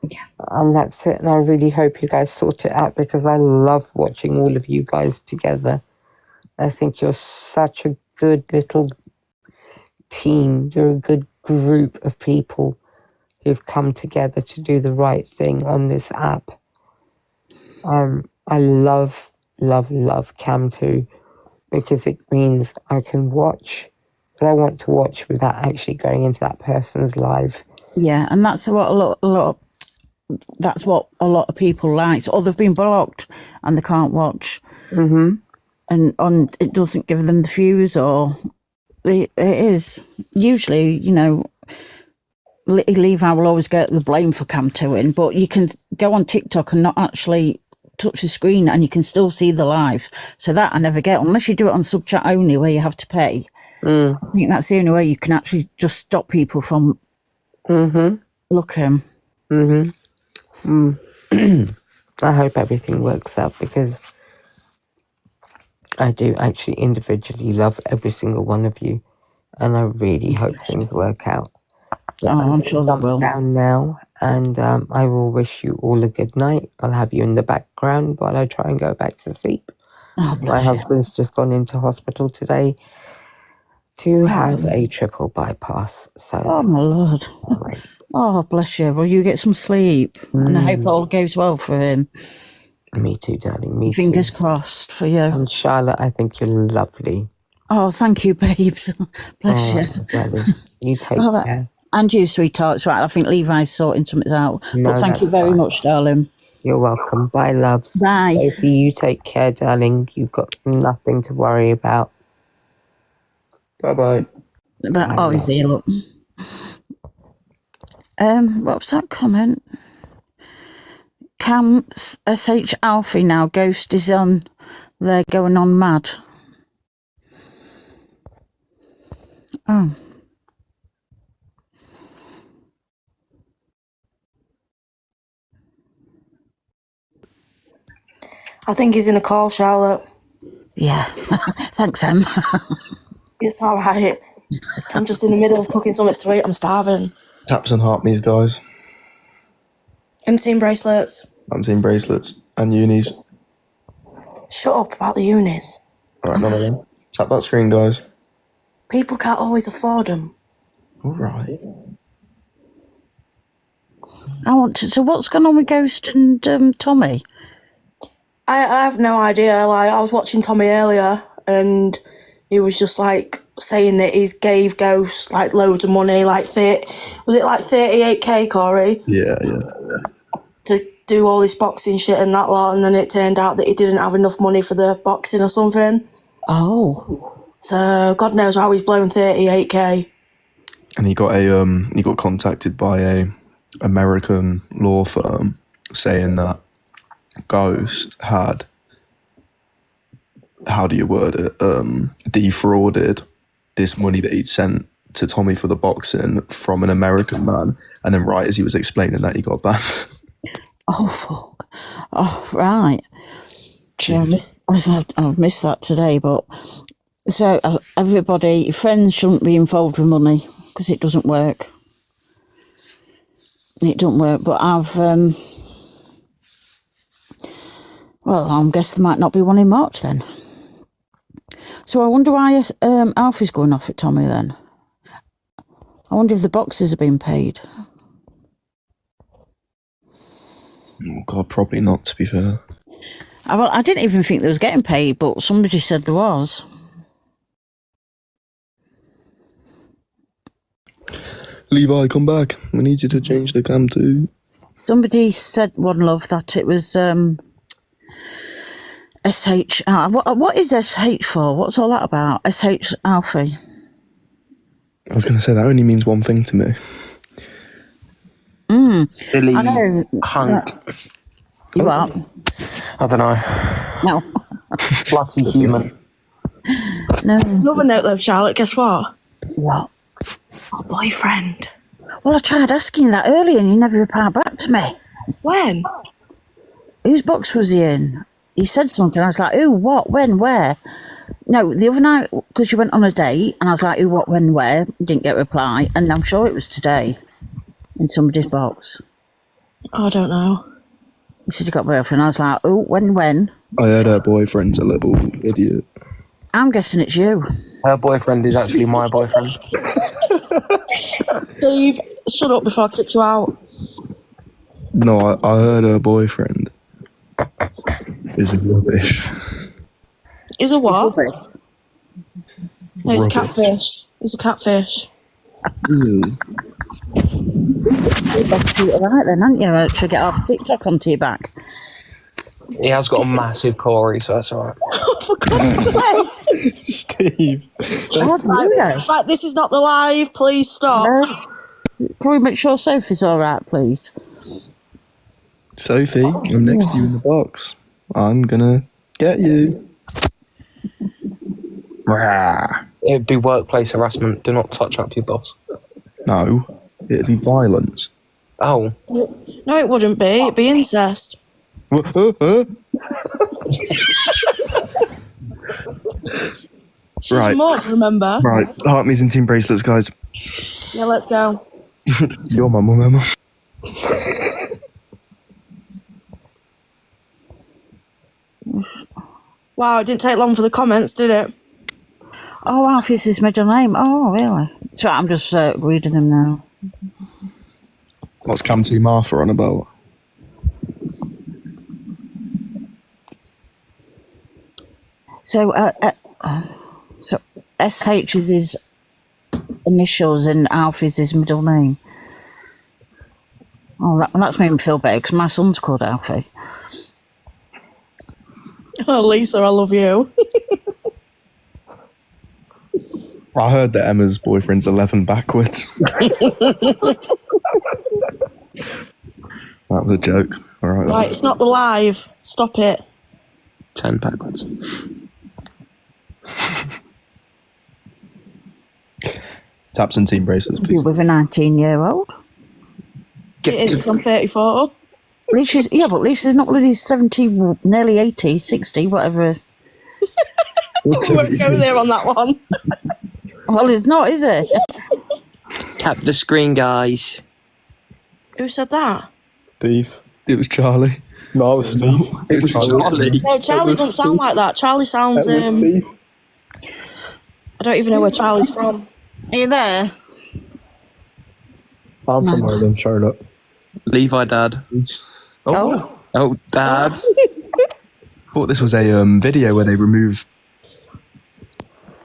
Yeah. And that's it. And I really hope you guys sort it out, because I love watching all of you guys together. I think you're such a good little team. You're a good group of people who've come together to do the right thing on this app. I love Cam too, because it means I can watch what I want to watch without actually going into that person's live. Yeah, and that's what a lot of people like. Or they've been blocked and they can't watch. Mm-hmm. And it doesn't give them the views, or it is usually, you know, Levi will always get the blame for Cam Tooing, but you can go on TikTok and not actually touch the screen and you can still see the live. So that I never get, unless you do it on sub chat only where you have to pay. I think that's the only way you can actually just stop people from looking. I hope everything works out, because I do actually individually love every single one of you, and I really hope things work out. I'm sure they will. Down now, and I will wish you all a good night. I'll have you in the background while I try and go back to sleep. Oh, My bless you. husband's just gone into hospital today to have a triple bypass. So Oh, my Lord. Oh, bless you. Well, you get some sleep, and I hope all goes well for him. Me too, darling. Me Fingers too. crossed for you. And Charlotte, I think you're lovely. Oh, thank you, babes. Bless you. Darling. You take care. And you, sweethearts. Right, I think Levi's sorting something out. No, But thank you that's very fine. much, darling. You're welcome. Bye, loves. Bye. Sophie, you take care, darling. You've got nothing to worry about. Bye-bye. But obviously, look. What was that comment? Cam SH Alfie now. Ghost is on there going on mad. Oh. I think he's in a call, Charlotte. Yeah. Thanks, Em. It's all right. I'm just in the middle of cooking something to eat. I'm starving. Taps and heartme's, guys. And team bracelets. I'm seeing bracelets and unis. Shut up about the unis. Alright, none of them. Tap that screen, guys. People can't always afford them. Alright. So what's going on with Ghost and Tommy? I have no idea. Like, I was watching Tommy earlier, and he was just like saying that he gave Ghost like loads of money, like was it like 38k, Corey? Yeah. To do all this boxing shit and that lot, and then it turned out that he didn't have enough money for the boxing or something. Oh. So God knows how he's blown 38k. And he got contacted by a American law firm saying that Ghost had, how do you word it, defrauded this money that he'd sent to Tommy for the boxing from an American man, and then right as he was explaining that, he got banned. Oh, fuck. Oh, right. Yeah, I missed that today, but... So, everybody, friends shouldn't be involved with money, because it doesn't work. It don't work, but I've... Well, I guess there might not be one in March then. So I wonder why Alfie's going off at Tommy then. I wonder if the boxes are being paid. Oh, God, probably not, to be fair. Well, I didn't even think they was getting paid, but somebody said there was. Levi, come back. We need you to change the cam too. Somebody said, One Love, that it was SH. What is SH for? What's all that about? SH Alfie. I was going to say, that only means one thing to me. I know. Hunk. You are? I don't know. No. Bloody human. No. Another note though, Charlotte, guess what? What? Our boyfriend. Well, I tried asking you that earlier and you never replied back to me. When? Whose box was he in? He said something. I was like, who, what, when, where? No, the other night, because you went on a date, and I was like, who, what, when, where? Didn't get a reply, and I'm sure it was today in somebody's box. I don't know. He said you got a boyfriend. I was like, oh, when? I heard her boyfriend's a little idiot. I'm guessing it's you. Her boyfriend is actually my boyfriend. Steve, shut up before I kick you out. No, I heard her boyfriend is rubbish. Is a what? No, he's a Rubbish. catfish. He's a catfish. You best do it right then, haven't you? Should get off TikTok onto your back. He has got a massive Corey, so that's alright. For God's sake. Steve. Right, this is not the live. Please stop. Can we make sure Sophie's alright, please? Sophie, I'm next to you in the box. I'm gonna get you. It'd be workplace harassment. Do not touch up your boss. No, it'd be violence. Oh. No, it wouldn't be. It'd be incest. She's Right. more, remember? Right, heart me's and team bracelets, guys. Yeah, let's go. You're my mum, Emma. Wow, it didn't take long for the comments, did it? Oh, Alfie's his middle name. Oh, really? So I'm just reading him now. What's Cam T Martha on about? So SH is his initials and Alfie's his middle name. Oh, that's made me feel better because my son's called Alfie. Oh, Lisa, I love you. I heard that Emma's boyfriend's 11 backwards. That was a joke. All right. Right, it's not the live. Stop it. 10 backwards. Taps and team bracelets, please. With a 19-year-old. It is, 'cause I'm 34. At least she's, yeah, but at least she's not really 70, nearly 80, 60, whatever. We won't go there on that one. Well, it's not, is it? Tap the screen, guys. Who said that? Steve. It was Charlie. No, it was Steve. It was Charlie. No, Charlie doesn't sound like that. Charlie sounds... I don't even know where Charlie's from. Are you there? I'm from Ireland, Charlotte. Levi, Dad. Oh, Dad. Thought this was a video where they remove.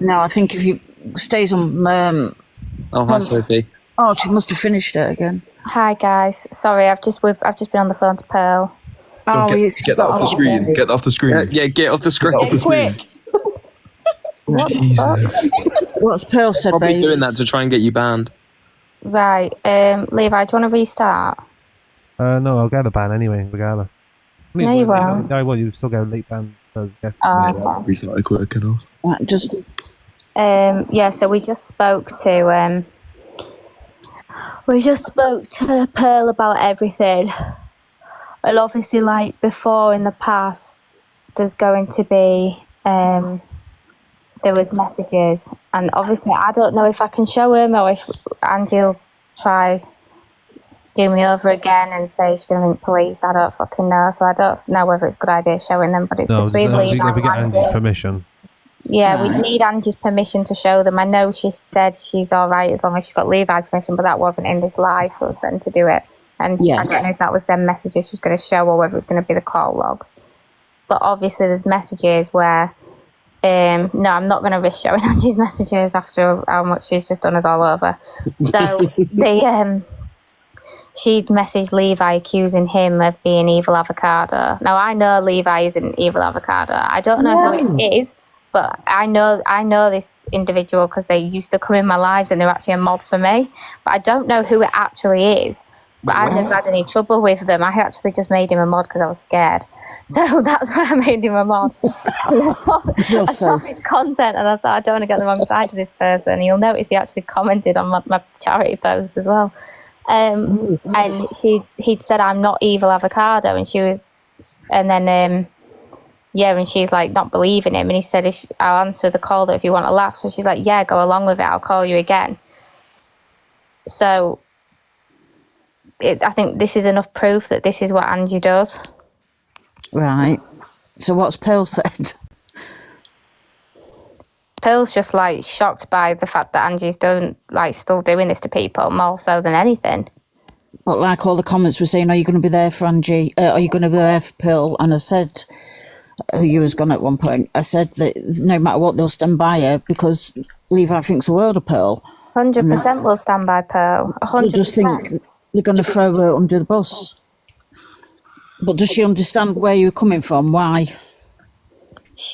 No, I think if you stays on... Oh, hi, Sophie. Oh, she must have finished it again. Hi guys, sorry, I've just been on the phone to Pearl. Get that off the screen. Get that off the screen. Yeah, get off the screen. Quick. What the fuck? What's Pearl said, Probably babes? doing that to try and get you banned. Right, Levi, do you want to restart? No, I'll get a ban anyway, regardless. No, you won't. No, well, you still get a late ban. So Okay. We started working off. Just... yeah, so we just spoke to Pearl about everything. And obviously, like before in the past, there's going to be there was messages, and obviously I don't know if I can show him or if Angie'll try do me over again and say she's going to ring police. I don't fucking know, so I don't know whether it's a good idea showing them, but it's between Levi and Angie. Permission. Yeah, we need Angie's permission to show them. I know she said she's all right as long as she's got Levi's permission, but that wasn't in this live for us then to do it. And I don't know if that was them messages she was going to show or whether it was going to be the call logs. But obviously there's messages where No, I'm not going to risk showing Angie's messages after how much she's just done us all over. So she'd messaged Levi accusing him of being evil avocado. Now I know Levi isn't evil avocado. I don't know who it is, but I know this individual because they used to come in my lives and they're actually a mod for me. But I don't know who it actually is. But I've never had any trouble with them. I actually just made him a mod because I was scared. So that's why I made him a mod. I saw his content and I thought, I don't want to get the wrong side of this person. You'll notice he actually commented on my charity post as well. And he'd said, I'm not evil avocado. And she was, and then, and she's like not believing him. And he said, I'll answer the call if you want to laugh. So she's like, yeah, go along with it. I'll call you again. So I think this is enough proof that this is what Angie does. Right. So what's Pearl said? Pearl's just like shocked by the fact that Angie's still doing this to people more so than anything. Well, like all the comments were saying, are you going to be there for Angie? Are you going to be there for Pearl? And I said, you was gone at one point, I said that no matter what, they'll stand by her because Levi thinks the world of Pearl. 100% will stand by Pearl. 100%. They just think they're going to throw her under the bus. But does she understand where you're coming from? Why?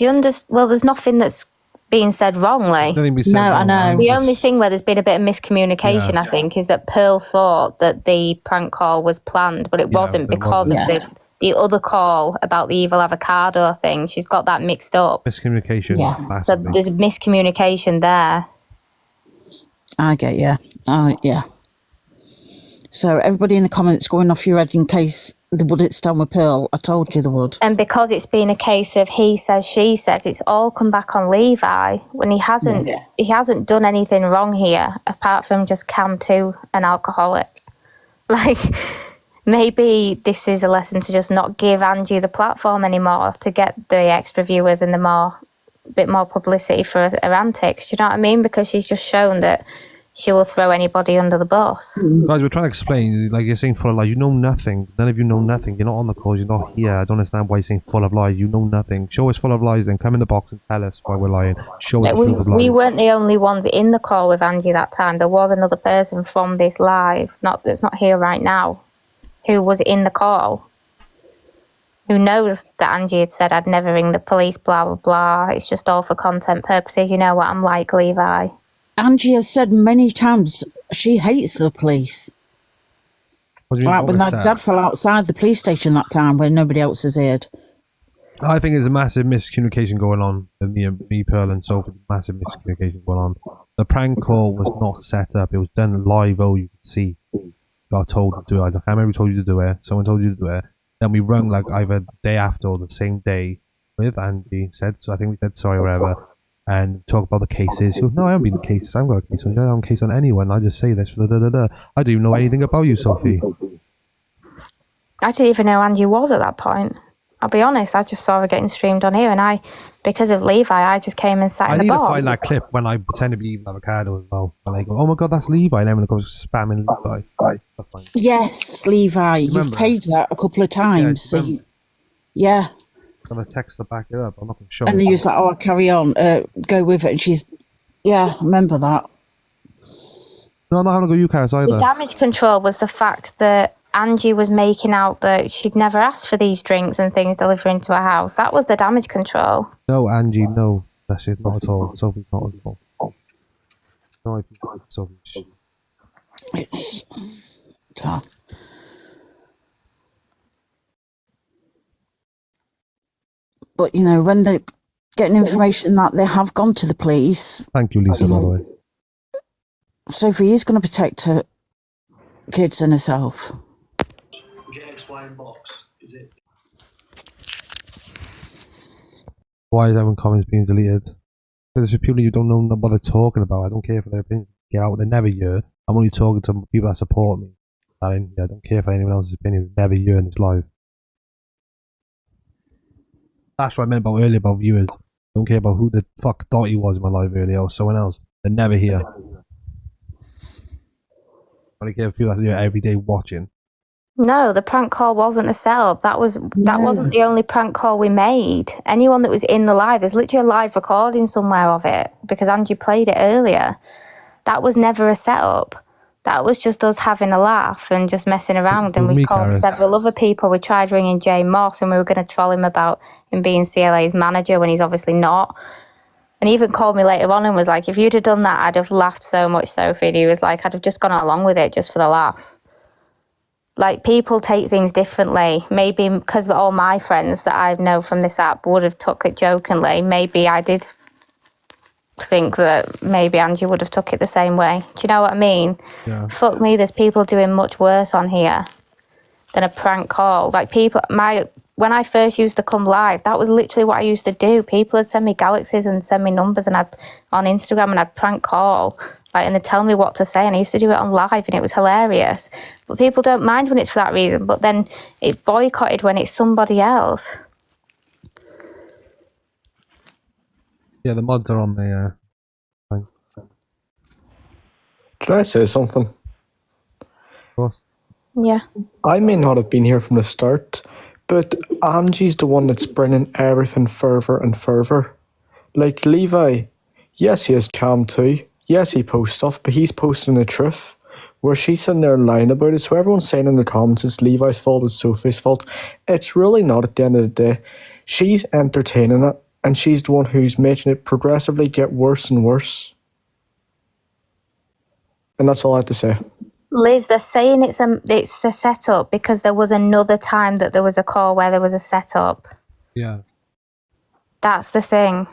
Well, there's nothing that's being said wrongly. No, I know. The only thing where there's been a bit of miscommunication, I think, is that Pearl thought that the prank call was planned, but it wasn't because of the other call about the evil avocado thing. She's got that mixed up. Miscommunication. Yeah. So there's miscommunication there. I get you. Yeah. So everybody in the comments going off your head in case they wouldn't stand with Pearl. I told you they would. And because it's been a case of he says, she says, it's all come back on Levi when he hasn't done anything wrong here apart from just cam to an alcoholic. Like, maybe this is a lesson to just not give Angie the platform anymore to get the extra viewers and bit more publicity for her antics. Do you know what I mean? Because she's just shown that she will throw anybody under the bus. Guys, we're trying to explain, like you're saying full of lies. You know nothing. None of you know nothing. You're not on the calls. You're not here. I don't understand why you're saying full of lies. You know nothing. Show us full of lies and come in the box and tell us why we're lying. Show us full of lies. We weren't the only ones in the call with Angie that time. There was another person from this live, that's not here right now, who was in the call, who knows that Angie had said, I'd never ring the police, blah, blah, blah. It's just all for content purposes. You know what I'm like, Levi. Angie has said many times she hates the police. Like when that dad fell outside the police station that time when nobody else has heard. I think there's a massive miscommunication going on with me, Pearl, and Sophie. Massive miscommunication going on. The prank call was not set up. It was done live. Oh, you could see. Got told to do it. I can't remember who told you to do it. Someone told you to do it. Then we rung like either the day after or the same day with Angie. I think we said sorry or whatever. And talk about the cases. She goes, no, I haven't been in cases. I haven't got a case on you. I don't have a case on anyone. I just say this for the I don't even know anything about you, Sophie. I didn't even know Angie was at that point. I'll be honest, I just saw her getting streamed on here, and because of Levi, I just came and sat in the box. I need to find that clip when I pretend to be evil avocado as well. And I go, oh my god, that's Levi. And everyone goes spamming Levi. Yes, Levi. You've paid that a couple of times. Yeah. I'm going to text her back it up. I'm not going to show And then you're like, oh, I'll carry on. Go with it. And she's, yeah, I remember that. No, I'm not having to go you, Karis, either. The damage control was the fact that Angie was making out that she'd never asked for these drinks and things delivering to her house. That was the damage control. No, Angie, no. That's it, not at all. Sophie's not at all. No, I think Sophie. It's tough. But, you know, when they're getting information that they have gone to the police... Thank you, Lisa, by the way. Sophie is going to protect her kids and herself. Why is everyone comments being deleted? Because it's people you don't know what they're talking about. I don't care for their opinion. Get out. They're never here. I'm only talking to people that support me. I don't care for anyone else's opinion. They're never here in this live. That's what I meant about earlier about viewers. I don't care about who the fuck Dottie was in my live earlier or someone else. They're never here. I don't care if people that are here every day watching. No, the prank call wasn't a setup. That wasn't the only prank call we made. Anyone that was in the live, there's literally a live recording somewhere of it because Angie played it earlier. That was never a setup. That was just us having a laugh and just messing around. And we've called several other people. We tried ringing Jay Moss and we were going to troll him about him being CLA's manager when he's obviously not. And he even called me later on and was like, if you'd have done that, I'd have laughed so much, Sophie. And he was like, I'd have just gone along with it just for the laugh. Like, people take things differently. Maybe because all my friends that I know from this app would have took it jokingly. Maybe I did think that maybe Angie would have took it the same way. Do you know what I mean? Yeah. Fuck me, there's people doing much worse on here than a prank call. Like, when I first used to come live, that was literally what I used to do. People would send me galaxies and send me numbers and on Instagram, and I'd prank call, and they'd tell me what to say, and I used to do it on live, and it was hilarious. But people don't mind when it's for that reason, but then it's boycotted when it's somebody else. Yeah, the mods are on the thing. Can I say something? Of course. Yeah. I may not have been here from the start, but Angie's the one that's bringing everything further and further. Like Levi, yes, he has cam too. Yes, he posts stuff, but he's posting the truth. Where she's sitting there lying about it, so everyone's saying in the comments it's Levi's fault, it's Sophie's fault. It's really not at the end of the day. She's entertaining it, and she's the one who's making it progressively get worse and worse. And that's all I have to say. Liz, they're saying it's a setup because there was another time that there was a call where there was a setup. Yeah. That's the thing.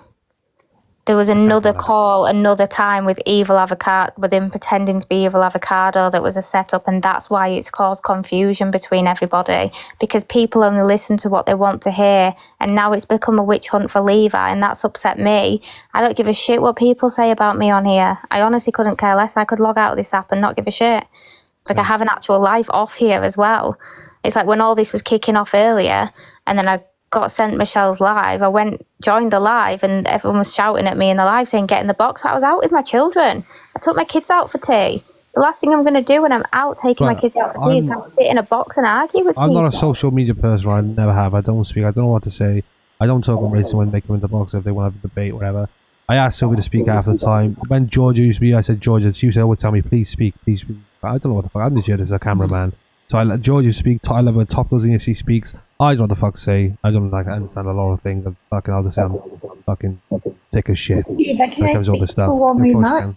There was another call, another time with Evil Avocado, with him pretending to be Evil Avocado, that was a setup, and that's why it's caused confusion between everybody, because people only listen to what they want to hear, and now it's become a witch hunt for Levi, and that's upset me. I don't give a shit what people say about me on here. I honestly couldn't care less. I could log out of this app and not give a shit. Like, I have an actual life off here as well. It's like when all this was kicking off earlier, and then I got sent Michelle's live, I joined the live, and everyone was shouting at me in the live saying, get in the box. I was out with my children. I took my kids out for tea. The last thing I'm going to do when I'm out taking my kids out for tea is kind of sit in a box and argue with people. I'm not a social media person. I never have. I don't speak. I don't know what to say. I don't talk on racing when they come in the box if they want to have a debate, whatever. I asked Sylvie to speak half the time. When Georgia used to be, I said, Georgia, she said, tell me, please speak, please speak. I don't know what the fuck. I'm just here as a cameraman. So I let Georgia speak. I love when Top goes in and she speaks. I don't know what the fuck to say. I don't understand a lot of things. I'll just say I'm fucking thick as shit. Eva, can I speak for 1 minute? Of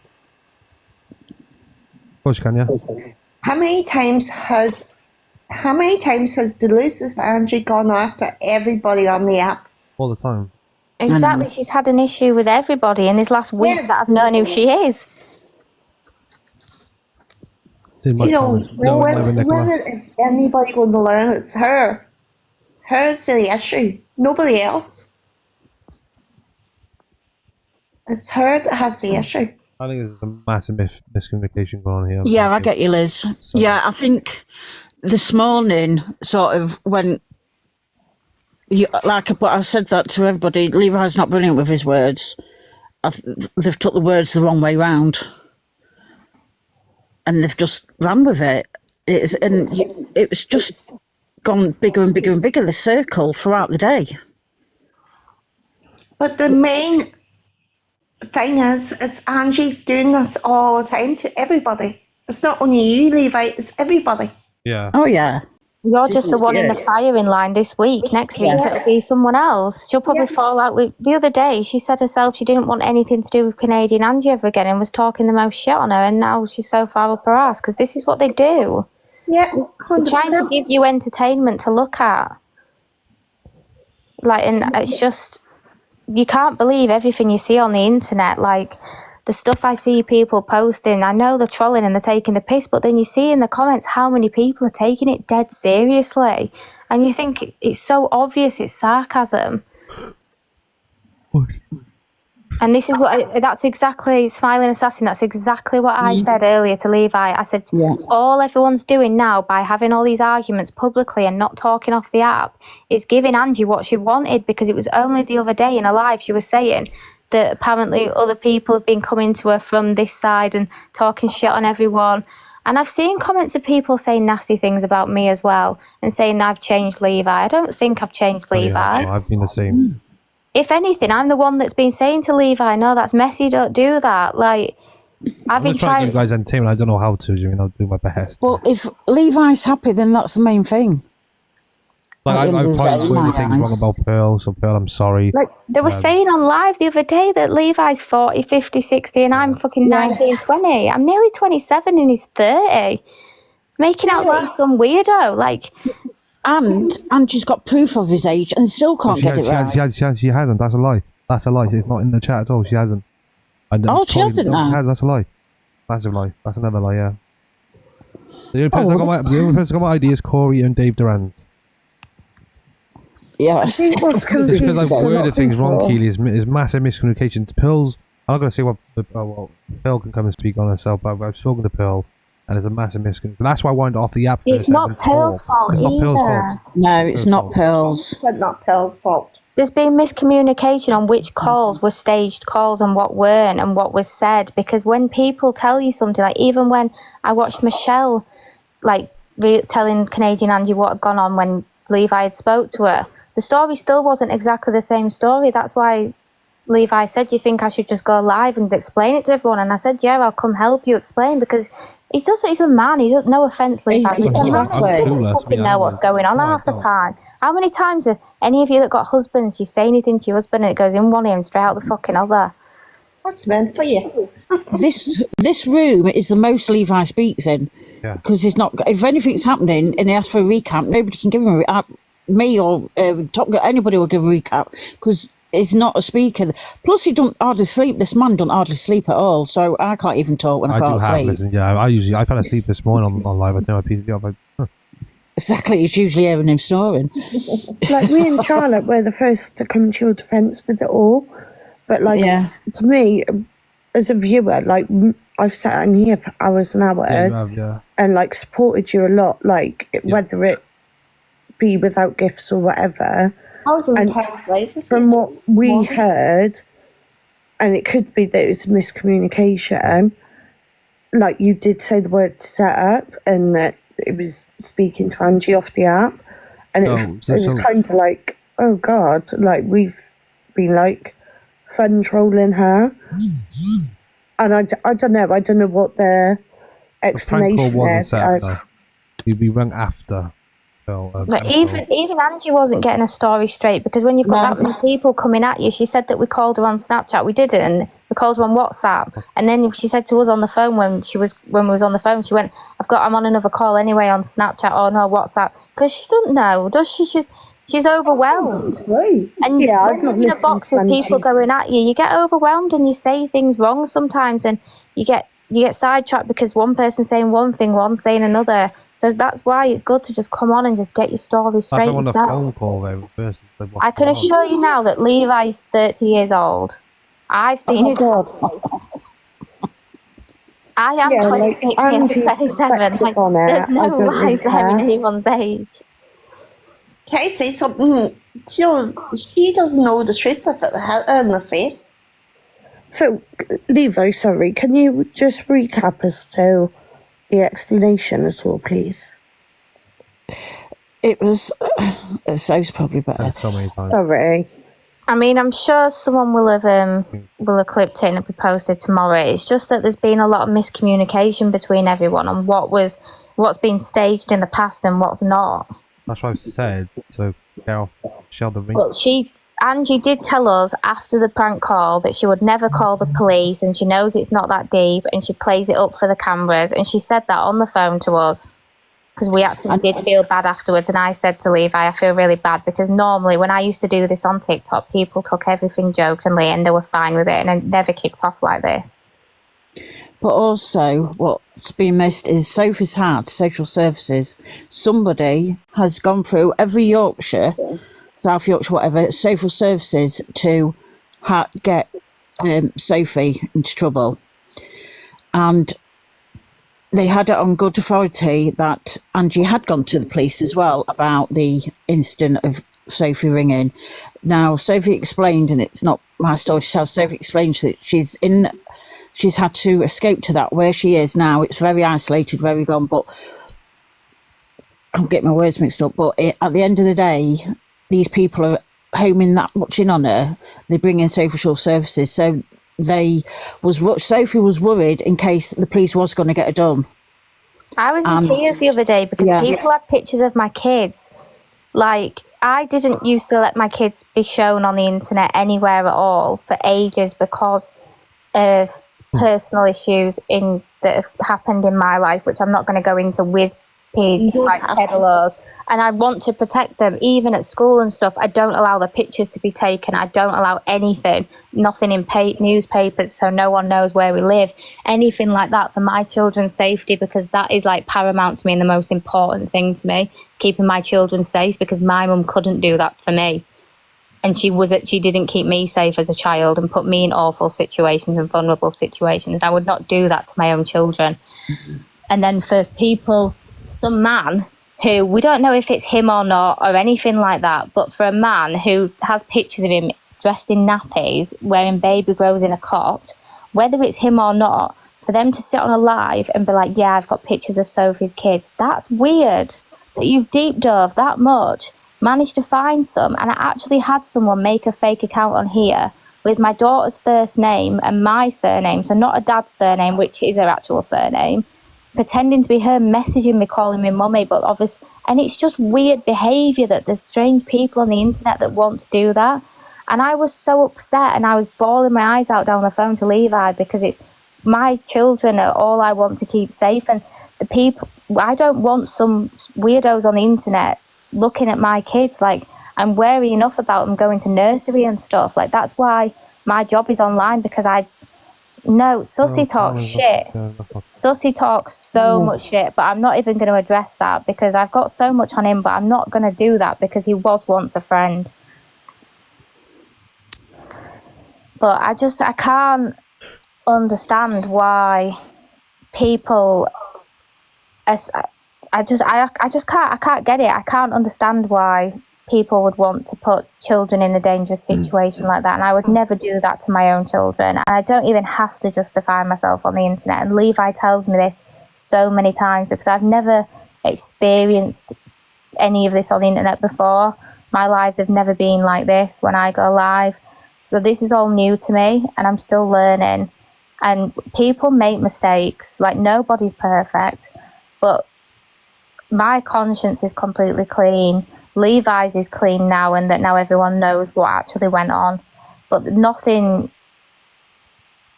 course you can, yeah. How many times has the Lucius Angie gone after everybody on the app? All the time. Exactly. She's had an issue with everybody in this last week that I've known who she is. When is anybody going to learn it's her? Her's the issue, nobody else. It's her that has the issue. I think there's a massive miscommunication going on here. Yeah, I get you, Liz. So. Yeah, I think this morning sort of when, but I said that to everybody, Levi's not brilliant with his words. They've took the words the wrong way round. And they've just ran with it. It was just gone bigger and bigger and bigger, the circle throughout the day. But the main thing is, it's Angie's doing this all the time to everybody. It's not only you, Levi, it's everybody. Yeah. Oh, yeah. You're just the one in the firing line this week. Next week, it'll be someone else. She'll probably fall out with... The other day, she said herself she didn't want anything to do with Canadian Angie ever again and was talking the most shit on her, and now she's so far up her ass, because this is what they do. Yeah, 100%. They're trying to give you entertainment to look at. And it's just... You can't believe everything you see on the internet. The stuff I see people posting, I know they're trolling and they're taking the piss, but then you see in the comments how many people are taking it dead seriously. And you think it's so obvious it's sarcasm. And this is that's exactly, Smiling Assassin, that's exactly what I said earlier to Levi. I said, all everyone's doing now by having all these arguments publicly and not talking off the app is giving Angie what she wanted, because it was only the other day in a live she was saying that apparently other people have been coming to her from this side and talking shit on everyone. And I've seen comments of people saying nasty things about me as well and saying I've changed Levi. I don't think I've changed Levi. Yeah, I've been the same. If anything, I'm the one that's been saying to Levi, no, that's messy, don't do that. Like, I've been trying to trying... give you guys entertainment. I don't know how to, I'll do my best. Well, if Levi's happy, then that's the main thing. Like, I've tried to do things wrong about Pearl, so Pearl, I'm sorry. Like, they were saying on live the other day that Levi's 40, 50, 60, and I'm fucking 19, 20. I'm nearly 27 and he's 30. Making out like some weirdo, like... And she's got proof of his age and still can't get it right. She hasn't. That's a lie. That's a lie. It's not in the chat at all. She hasn't. She hasn't now? That's a lie. Massive lie. That's another lie, yeah. The only person that got my idea is Corey and Dave Durant. Yeah, I think what's confusing because I've worded things wrong, Keely, is massive miscommunication. Pearl's, I'm not going to say what Pearl can come and speak on herself, but I've spoken to Pearl, and there's a massive miscommunication. That's why I wanted off the app. It's not Pearl's fault either. No, it's not Pearl's. It's not Pearl's fault. There's been miscommunication on which calls were staged calls and what weren't and what was said, because when people tell you something, like even when I watched Michelle like telling Canadian Angie what had gone on when Levi had spoke to her, the story still wasn't exactly the same story. That's why Levi said, do you think I should just go live and explain it to everyone? And I said, yeah, I'll come help you explain, because he's a man. He doesn't, no offence, Levi. He doesn't fucking know what's going on half the time. How many times have any of you that got husbands, you say anything to your husband and it goes in one ear and straight out the fucking other? What's meant for you? This room is the most Levi speaks in. Because he's not. If anything's happening and he asks for a recap, nobody can give him a recap. Me or anybody will give a recap because he's not a speaker. Plus, he don't hardly sleep. This man don't hardly sleep at all, so I can't even talk when I can't sleep. Listen, I fell asleep this morning on live. I think my PC off. Exactly, it's usually hearing him snoring. Like me and Charlotte were the first to come to your defence with it all, but to me, as a viewer, like I've sat in here for hours and hours, and like supported you a lot, like whether it be without gifts or whatever. I was in Paris later. From what we heard, and it could be that it was miscommunication, like you did say the word set up and that it was speaking to Angie off the app, and it was kind of like, oh God, like we've been like fun trolling her. And I don't know what their explanation is. We rang after. But even Angie wasn't getting a story straight, because when you've got that many people coming at you, she said that we called her on Snapchat. We didn't. We called her on WhatsApp, and then she said to us on the phone when we was on the phone, she went, I'm on another call anyway on Snapchat or no WhatsApp, because she doesn't know, does she? She's overwhelmed. Right. And when you're in a box with people going at you, you get overwhelmed and you say things wrong sometimes, and you get sidetracked because one person's saying one thing, one's saying another. So that's why it's good to just come on and just get your story straight yourself. I can assure you now that Levi's 30 years old. I've seen his... I am 26 and 27. Like, there's no lies there in anyone's age. Can I say something? She doesn't know the truth of it in the face. So, Levi, sorry, can you just recap as to the explanation at all, please? It was... So's probably better. So many times. Sorry. I mean, I'm sure someone will have clipped it and it'll be posted tomorrow. It's just that there's been a lot of miscommunication between everyone on what's been staged in the past and what's not. That's what I've said, so get off the ring. Well, Angie did tell us after the prank call that she would never call the police, and she knows it's not that deep, and she plays it up for the cameras, and she said that on the phone to us, because we actually did feel bad afterwards, and I said to Levi, I feel really bad, because normally when I used to do this on TikTok, people took everything jokingly and they were fine with it, and it never kicked off like this. But also, what's been missed is Sophie's had social services. Somebody has gone through every Yorkshire, South Yorkshire, whatever, social services to get Sophie into trouble. And they had it on good authority that Angie had gone to the police as well about the incident of Sophie ringing. Now, Sophie explained, and it's not my story, Sophie explained that she's in she's had to escape to that where she is now. It's very isolated, very gone, but I'm getting my words mixed up. But at the end of the day, these people are homing that much in on her. They bring in social services. So Sophie was worried in case the police was going to get her done. I was in tears the other day because people had pictures of my kids. Like, I didn't used to let my kids be shown on the internet anywhere at all for ages because of personal issues that have happened in my life, which I'm not going to go into with peddlers, and I want to protect them. Even at school and stuff, I don't allow the pictures to be taken. I don't allow nothing in newspapers, so no one knows where we live, anything like that, for my children's safety, because that is like paramount to me and the most important thing to me, keeping my children safe, because my mum couldn't do that for me. And she didn't keep me safe as a child and put me in awful situations and vulnerable situations. And I would not do that to my own children. And then for some man who, we don't know if it's him or not or anything like that, but for a man who has pictures of him dressed in nappies, wearing baby grows in a cot, whether it's him or not, for them to sit on a live and be like, yeah, I've got pictures of Sophie's kids, that's weird. That you've deep dove that much, managed to find some, and I actually had someone make a fake account on here with my daughter's first name and my surname, so not a dad's surname, which is her actual surname, pretending to be her, messaging me, calling me mummy, but obviously, and it's just weird behaviour that there's strange people on the internet that want to do that. And I was so upset, and I was bawling my eyes out down the phone to Levi, because it's my children are all I want to keep safe, and the people, I don't want some weirdos on the internet looking at my kids. Like, I'm wary enough about them going to nursery and stuff. Like, that's why my job is online, because Sussy talks shit. Sussy talks so much shit, but I'm not even going to address that because I've got so much on him, but I'm not going to do that because he was once a friend. But I can't understand why people, I can't get it. I can't understand why people would want to put children in a dangerous situation like that, and I would never do that to my own children, and I don't even have to justify myself on the internet. And Levi tells me this so many times because I've never experienced any of this on the internet before. My lives have never been like this when I go live, so this is all new to me and I'm still learning. And people make mistakes, like nobody's perfect, but my conscience is completely clean. Levi's is clean now, and that now everyone knows what actually went on. But nothing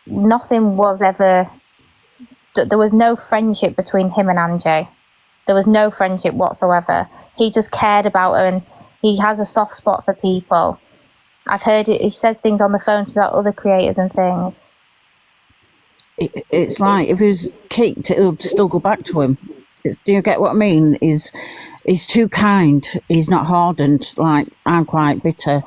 was ever, there was no friendship between him and Angie. There was no friendship whatsoever. He just cared about her, and he has a soft spot for people. I've heard it, he says things on the phone about other creators and things. It's like if he was kicked, it'll still go back to him. Do you get what I mean? He's too kind. He's not hardened. Like, I'm quite bitter.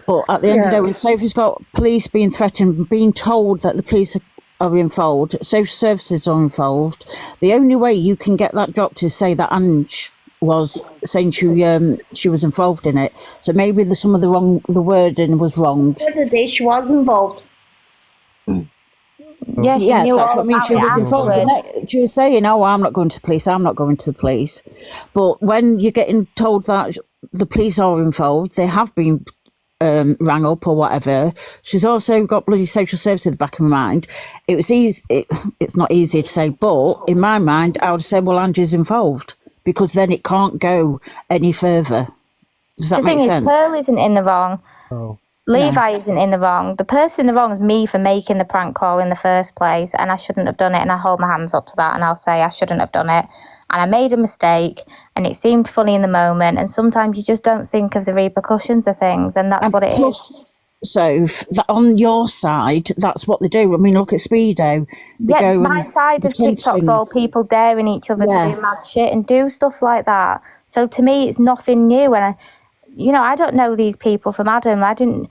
But at the end of the day, when Sophie's got police being threatened, being told that the police are involved, social services are involved, the only way you can get that dropped is say that Ange was saying she was involved in it. So maybe some of the wording was wrong. The other day she was involved. Yeah, she knew all about it. She was involved. She was saying, "Oh, I'm not going to the police. I'm not going to the police." But when you're getting told that the police are involved, they have been rang up or whatever. She's also got bloody social services in the back of my mind. It was easy. It's not easy to say, but in my mind, I would say, "Well, Angie's involved," because then it can't go any further. Does that make sense? The thing is, Pearl isn't in the wrong. Oh. Levi isn't in the wrong. The person in the wrong is me for making the prank call in the first place, and I shouldn't have done it, and I hold my hands up to that, and I'll say I shouldn't have done it, and I made a mistake, and it seemed funny in the moment, and sometimes you just don't think of the repercussions of things, and that's what it is. So on your side, that's what they do. I mean, look at Speedo. My side of TikTok's all people daring each other to do mad shit and do stuff like that. So to me, it's nothing new, and I don't know these people from Adam. I didn't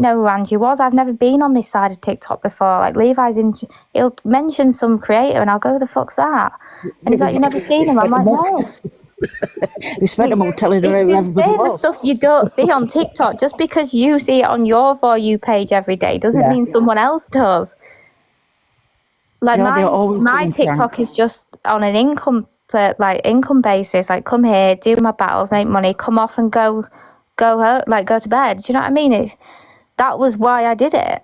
know who Angie was. I've never been on this side of TikTok before. Like, Levi's he'll mention some creator and I'll go, "Who the fuck's that?" And he's like, "You've never seen him?" I'm like, "No." They spent them all telling her who everybody was. The stuff you don't see on TikTok. Just because you see it on your For You page every day doesn't mean someone else does. Like they're always my doing TikTok pranks. is just on an income basis. Like, come here, do my battles, make money, come off and go home, like go to bed. Do you know what I mean? That was why I did it.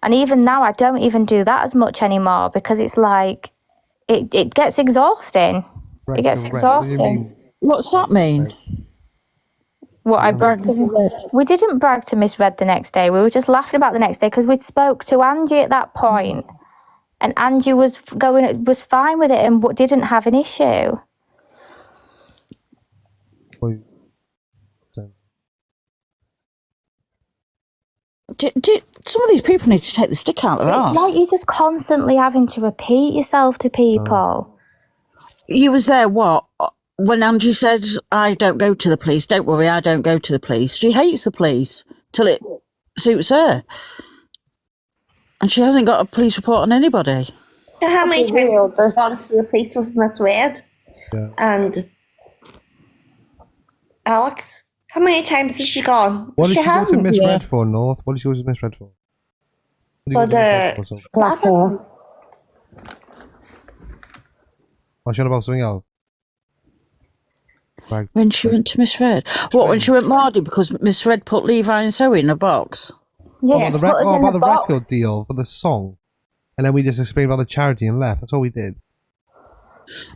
And even now, I don't even do that as much anymore because it's like it gets exhausting. It gets exhausting. What's that mean? What I Bragging bragged to? to Red. We didn't brag to Miss Red the next day. We were just laughing about the next day because we'd spoke to Angie at that point, and Angie was fine with it and didn't have an issue. Some of these people need to take the stick out of their It's arse. like you're just constantly having to repeat yourself to people. You was there, what? When Angie said, I don't go to the police, don't worry, I don't go to the police. She hates the police till it suits her. And she hasn't got a police report on anybody. How many times have you gone to the police with Miss Red and Alex? How many times has she gone? What did she she go to Miss hasn't. Red for, North? What did she go to Miss Red for? For the clapper. Was she on about something else? When she went to Miss Red? What, when she went Mardy because Miss Red put Levi and Zoe in a box? Yes, about the record deal for the song. And then we just explained about the charity and left. That's all we did.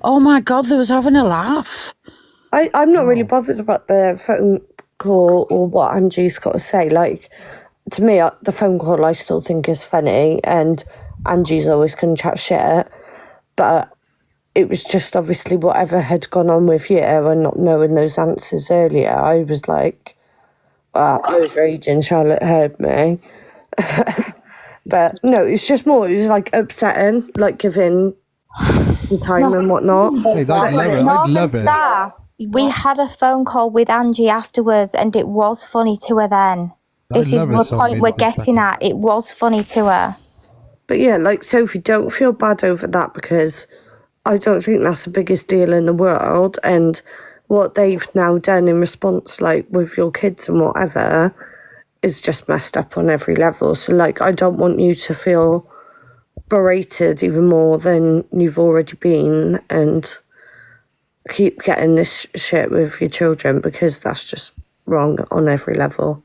Oh my God, they was having a laugh. I'm not really bothered about the phone call or what Angie's got to say. Like, to me, the phone call I still think is funny, and Angie's always going to chat shit. But it was just obviously whatever had gone on with you and not knowing those answers earlier. I was like, well, I was raging. Charlotte heard me. But no, it's just more, it's like upsetting, like giving the time and whatnot. Northern Star, we had a phone call with Angie afterwards and it was funny to her then. This is the point we're getting at. It was funny to her. But yeah, like Sophie, don't feel bad over that because I don't think that's the biggest deal in the world. And what they've now done in response, like with your kids and whatever, is just messed up on every level. So like, I don't want you to feel berated even more than you've already been and keep getting this shit with your children because that's just wrong on every level.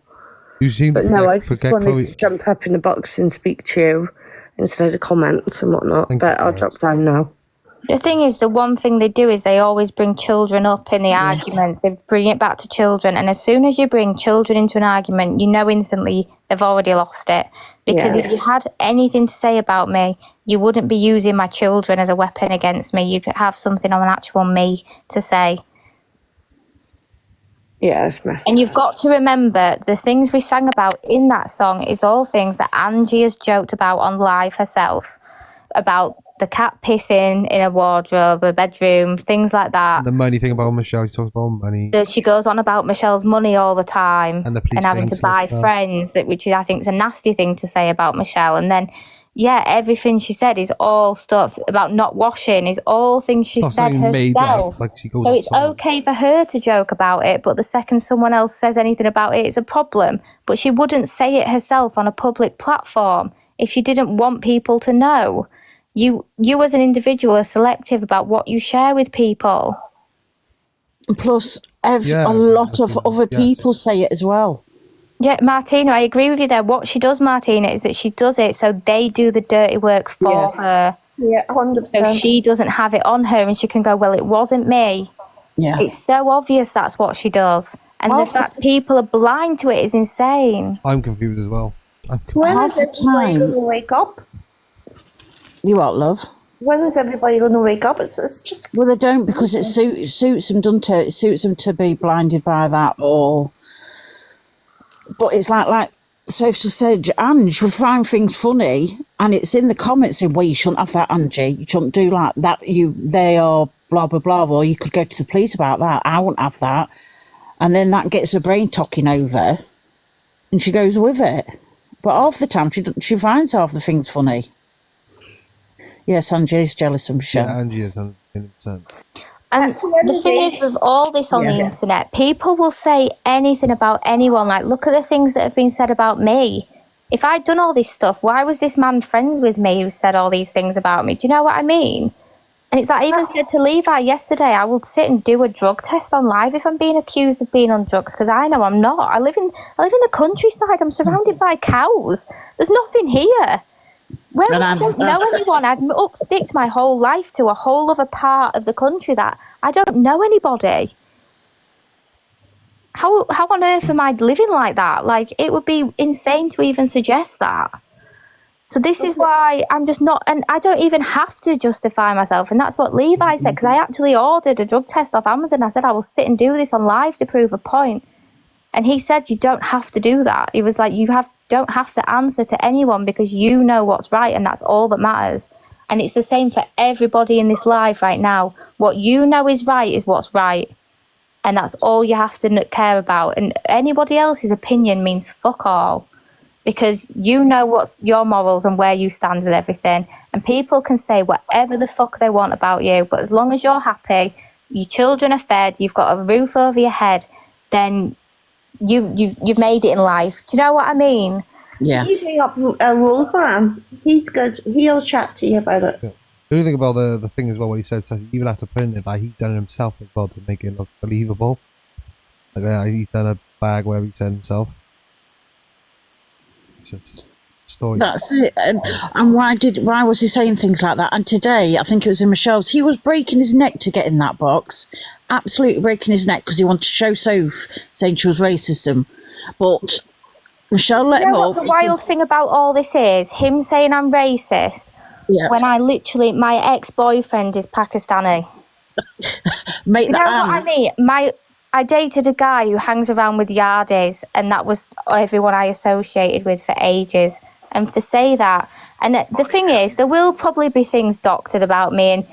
But no, I just wanted to jump up in the box and speak to you instead of comments and whatnot. But I'll drop down now. The thing is, the one thing they do is they always bring children up in the arguments. They bring it back to children. And as soon as you bring children into an argument, you know instantly they've already lost it. Because if you had anything to say about me, you wouldn't be using my children as a weapon against me. You'd have something on an actual me to say. Yeah, it's messed And you've got to remember, the things we sang about in that song is all things that Angie has joked about on live herself. About the cat pissing in a wardrobe, a bedroom, things like that. And the money thing about Michelle, she talks about money. She goes on about Michelle's money all the time And the police having to buy friends, which I think is a nasty thing to say about Michelle. And then, everything she said is all stuff about not washing, is all things she said herself. So it's okay for her to joke about it, but the second someone else says anything about it, it's a problem. But she wouldn't say it herself on a public platform if she didn't want people to know. You as an individual are selective about what you share with people. Plus, a lot of other people say it as well. Yeah, Martina, I agree with you there. What she does, Martina, is that she does it so they do the dirty work for her. Yeah, 100%. So she doesn't have it on her and she can go, well, it wasn't me. Yeah. It's so obvious that's what she does. And the fact people are blind to it is insane. I'm confused as well. When is everybody going to wake up? You what, love? When is everybody going to wake up? It's just... Well, they don't because it suits them, doesn't it? It suits them to be blinded by that or... But it's like Sophie said, Ange would find things funny and it's in the comments saying, well, you shouldn't have that, Angie. You shouldn't do like that. They are blah, blah, blah. Or you could go to the police about that. I wouldn't have that. And then that gets her brain talking over and she goes with it. But half the time she finds half the things funny. Yes, Angie is jealous of Michelle. Yeah, Angie is 100%. And the thing is, with all this on the internet, people will say anything about anyone. Like, look at the things that have been said about me. If I'd done all this stuff, why was this man friends with me who said all these things about me? Do you know what I mean? And it's like I even said to Levi yesterday, I will sit and do a drug test on live if I'm being accused of being on drugs, because I know I'm not. I live in the countryside. I'm surrounded by cows. There's nothing here. I don't know anyone. I've upsticked my whole life to a whole other part of the country that I don't know anybody. How on earth am I living like that? Like, it would be insane to even suggest that. So this is why I'm just not, and I don't even have to justify myself. And that's what Levi said, because I actually ordered a drug test off Amazon. I said, I will sit and do this on live to prove a point. And he said, you don't have to do that. He was like, don't have to answer to anyone because you know what's right, and that's all that matters. And it's the same for everybody in this live right now. What you know is right is what's right. And that's all you have to care about. And anybody else's opinion means fuck all. Because you know what's your morals and where you stand with everything. And people can say whatever the fuck they want about you. But as long as you're happy, your children are fed, you've got a roof over your head, then you've made it in life. Do you know what I mean? Yeah. You bring up a rule man. He's good. He'll chat to you about it. Yeah. The only thing about the thing as well, what he said, so you even have to put in it, like, he's done it himself as well to make it look believable. Like, he's done a bag where he said himself. Story. That's it. And why was he saying things like that? And today, I think it was in Michelle's, he was breaking his neck to get in that box. Absolutely breaking his neck because he wanted to show Soph, saying she was racist. But Michelle let him up. The wild thing about all this is him saying I'm racist when my ex-boyfriend is Pakistani. Make Do you know what I mean? I dated a guy who hangs around with Yardies, and that was everyone I associated with for ages. And to say that, and the thing is, there will probably be things doctored about me and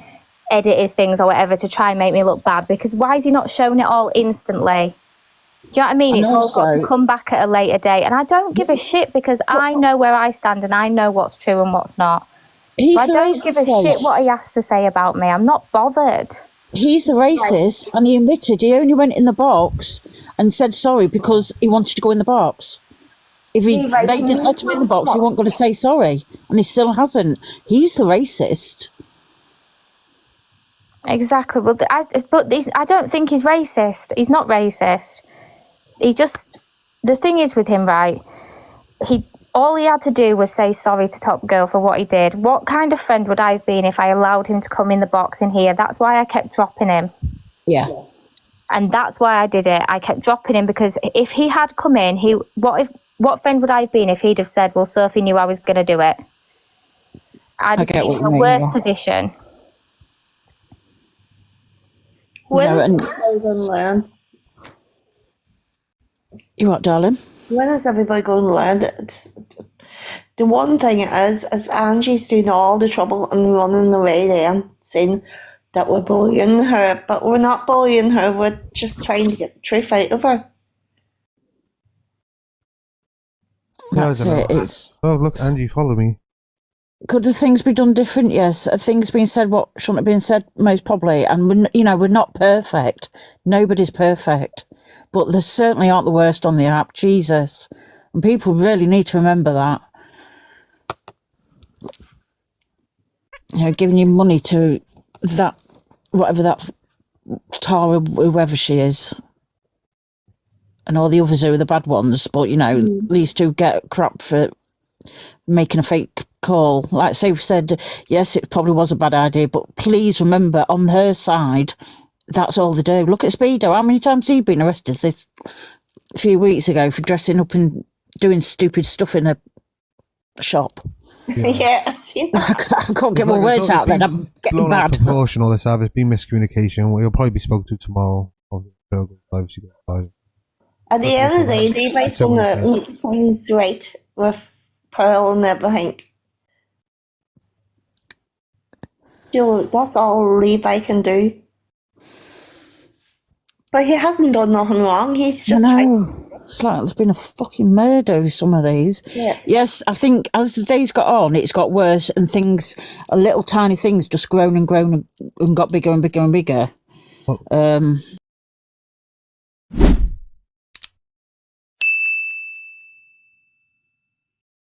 edited things or whatever to try and make me look bad, because why is he not showing it all instantly? Do you know what I mean? And it's all got to come back at a later date. And I don't give a shit because I know where I stand and I know what's true and what's not. So I don't give a shit what he has to say about me. I'm not bothered. He's the racist, and he admitted he only went in the box and said sorry because he wanted to go in the box. If they didn't let him in the box, he wasn't going to say sorry, and he still hasn't. He's the racist. Exactly. Well, I don't think he's racist. He's not racist. The thing is with him, right? All he had to do was say sorry to Top Girl for what he did. What kind of friend would I have been if I allowed him to come in the box in here? That's why I kept dropping him. Yeah. And that's why I did it. I kept dropping him because if he had come in, what friend would I have been if he'd have said, well, Sophie knew I was going to do it? I'd have been in a worse position. When is everybody going to learn? You what, darling? When is everybody going to learn? The one thing is Angie's doing all the trouble and running away then, saying that we're bullying her, but we're not bullying her, we're just trying to get the truth out of her. That's it. Oh, look, Angie, follow me. Could the things be done different? Yes. Are things being said what shouldn't have been said? Most probably. And, we're not perfect. Nobody's perfect. But they certainly aren't the worst on the app. Jesus. And people really need to remember that. Giving you money to that, whatever that Tara, whoever she is. And all the others who are the bad ones. But, these two get crap for making a fake call. Like Sophie said, yes, it probably was a bad idea, but please remember, on her side, that's all they do. Look at Speedo. How many times has he been arrested this few weeks ago for dressing up and doing stupid stuff in a shop? Yeah, I've seen that. I can't get my words out then. I'm getting bad. Proportional, this have. It's been miscommunication. We'll probably be spoken to tomorrow. At the end of the day, Levi's going to make things right with Pearl and everything. So that's all Levi can do. But he hasn't done nothing wrong. He's just It's like there's been a fucking murder with some of these. Yeah. Yes, I think as the days got on, it's got worse, and little tiny things just grown and grown and got bigger and bigger and bigger.